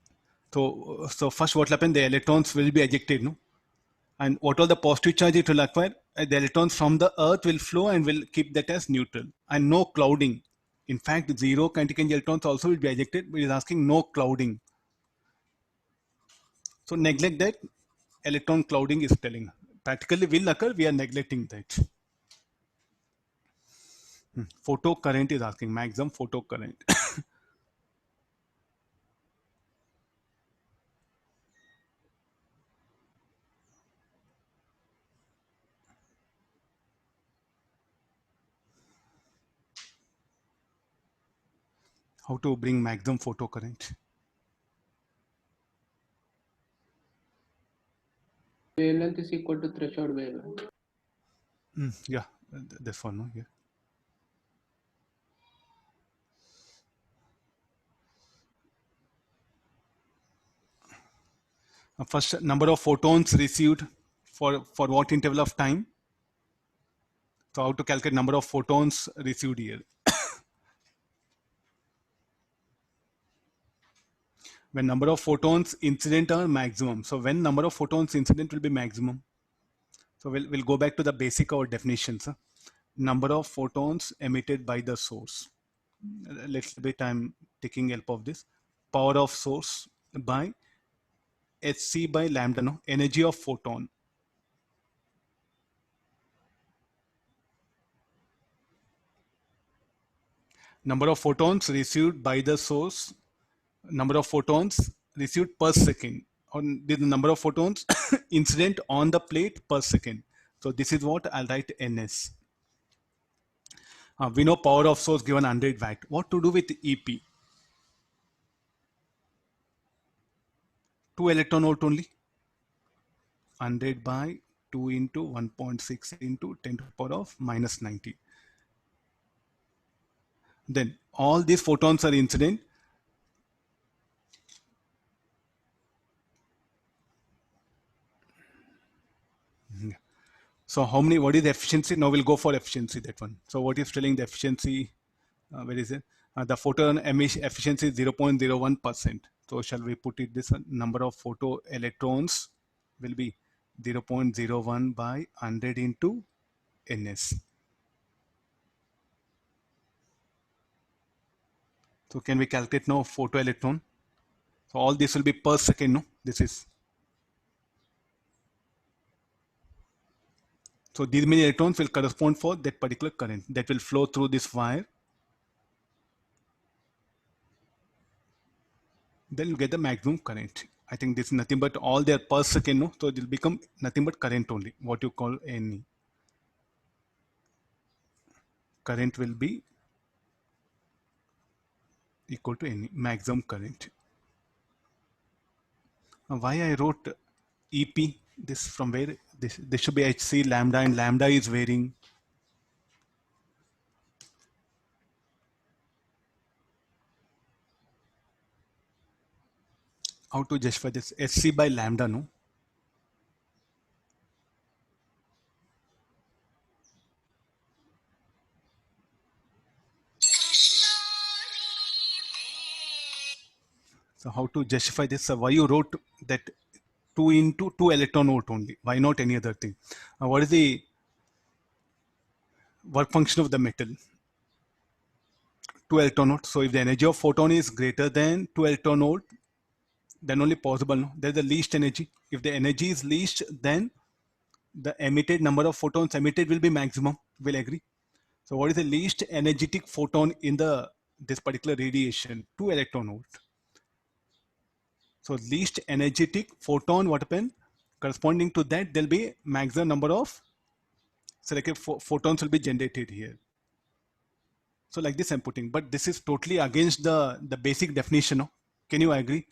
So first what will happen? The electrons will be ejected, no? And what all the positive charge it will acquire? The electrons from the earth will flow and will keep that as neutral and no clouding. In fact, zero kinetic energy electrons also will be ejected, but it is asking no clouding. So neglect that. Electron clouding is telling. Practically will occur, we are neglecting that. Photo current is asking, maximum photo current. How to bring maximum photo current? Wavelength is equal to threshold wavelength. Yeah, this one, no? Yeah. First, number of photons received for what interval of time? So how to calculate number of photons received here? When number of photons incident are maximum. So when number of photons incident will be maximum. So we'll go back to the basic or definitions. Number of photons emitted by the source. Let's bit I'm taking help of this. Power of source by hc by lambda, no? Energy of photon. Number of photons received by the source, number of photons received per second, or the number of photons incident on the plate per second. So this is what I'll write ns. We know power of source given 100 watt. What to do with EP? 2 electron volt only. 100 by 2 into 1.6 into 10 to the power of minus 90. Then all these photons are incident. So how many, what is the efficiency? Now we'll go for efficiency, that one. So what is telling the efficiency? Where is it? The photon emission efficiency is 0.01%. So shall we put it this number of photo electrons will be 0.01 by 100 into ns. So can we calculate now photo electron? So all this will be per second, no? This is. So these many electrons will correspond for that particular current that will flow through this wire. Then you get the maximum current. I think this is nothing but all they are per second, no? So it will become nothing but current only, what you call NE. Current will be equal to NE, maximum current. Now why I wrote EP, this from where, this should be HC lambda, and lambda is varying. How to justify this? HC by lambda, no? So how to justify this? Why you wrote that 2 into 2 electron volt only? Why not any other thing? What is the work function of the metal? 2 electron volt. So if the energy of photon is greater than 2 electron volt, then only possible, no? There's the least energy. If the energy is least, then the emitted number of photons emitted will be maximum. Will agree? So what is the least energetic photon in this particular radiation? 2 electron volt. So least energetic photon, what happened? Corresponding to that, there'll be maximum number of selected photons will be generated here. So like this I'm putting, but this is totally against the basic definition. No? Can you agree?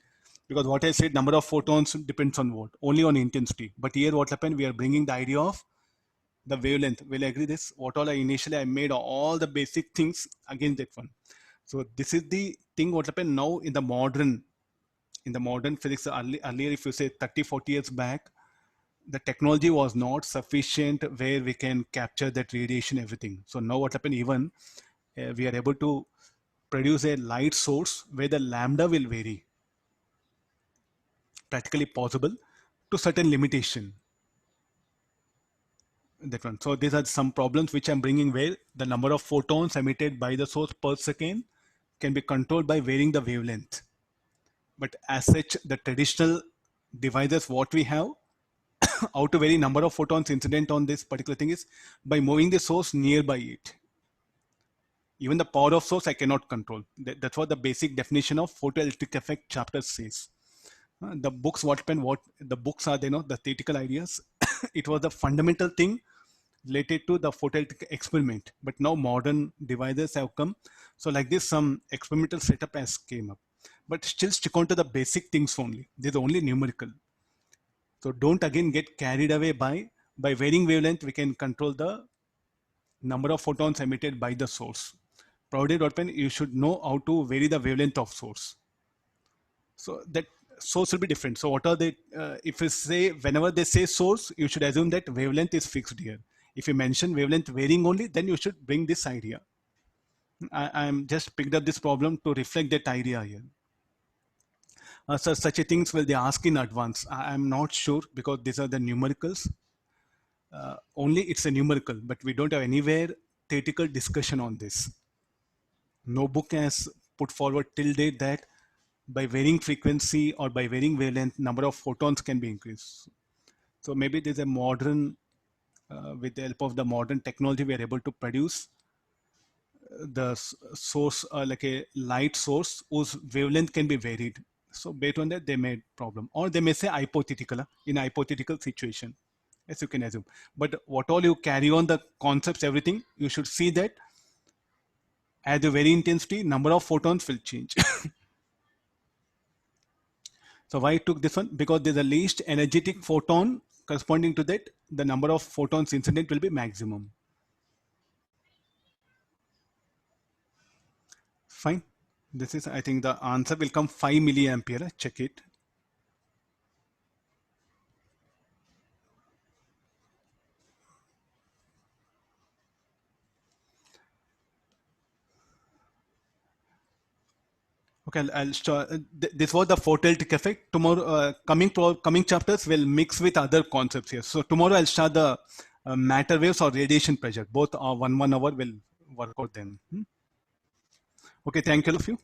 Because what I said, number of photons depends on what? Only on intensity. But here what happened? We are bringing the idea of the wavelength. Will I agree this? What all I made all the basic things against that one. So this is the thing what happened now in the modern physics. Earlier, if you say 30, 40 years back, the technology was not sufficient where we can capture that radiation, everything. So now what happened, even we are able to produce a light source where the lambda will vary. Practically possible to certain limitation. That one. So these are some problems which I'm bringing, where the number of photons emitted by the source per second can be controlled by varying the wavelength. But as such, the traditional devices what we have, how to vary number of photons incident on this particular thing is by moving the source nearby it. Even the power of source I cannot control. That's what the basic definition of photoelectric effect chapter says. The books, what the books are, the theoretical ideas. It was the fundamental thing related to the photoelectric experiment. But now modern devices have come. So like this, some experimental setup has came up. But still stick on to the basic things only. They're only numerical. So don't again get carried away by varying wavelength, we can control the number of photons emitted by the source. Provided open, you should know how to vary the wavelength of source. So that source will be different. So what are they, if you say, whenever they say source, you should assume that wavelength is fixed here. If you mention wavelength varying only, then you should bring this idea. I'm just picked up this problem to reflect that idea here. So such a things will they ask in advance? I'm not sure, because these are the numericals. Only it's a numerical, but we don't have anywhere theoretical discussion on this. No book has put forward till date that by varying frequency or by varying wavelength, number of photons can be increased. So maybe there's a modern, with the help of the modern technology, we are able to produce the source, like a light source whose wavelength can be varied. So based on that, they made problem, or they may say hypothetical, in a hypothetical situation, as you can assume. But what all you carry on the concepts, everything, you should see that at the vary intensity, number of photons will change. So why I took this one? Because there's the least energetic photon corresponding to that, the number of photons incident will be maximum. Fine. This is, I think the answer will come 5 milliampere. Check it. Okay, I'll start. This was the photoelectric effect. Tomorrow, coming chapters will mix with other concepts here. So tomorrow I'll start the matter waves or radiation pressure. Both are 1 hour will work out then. Okay, thank you all of you.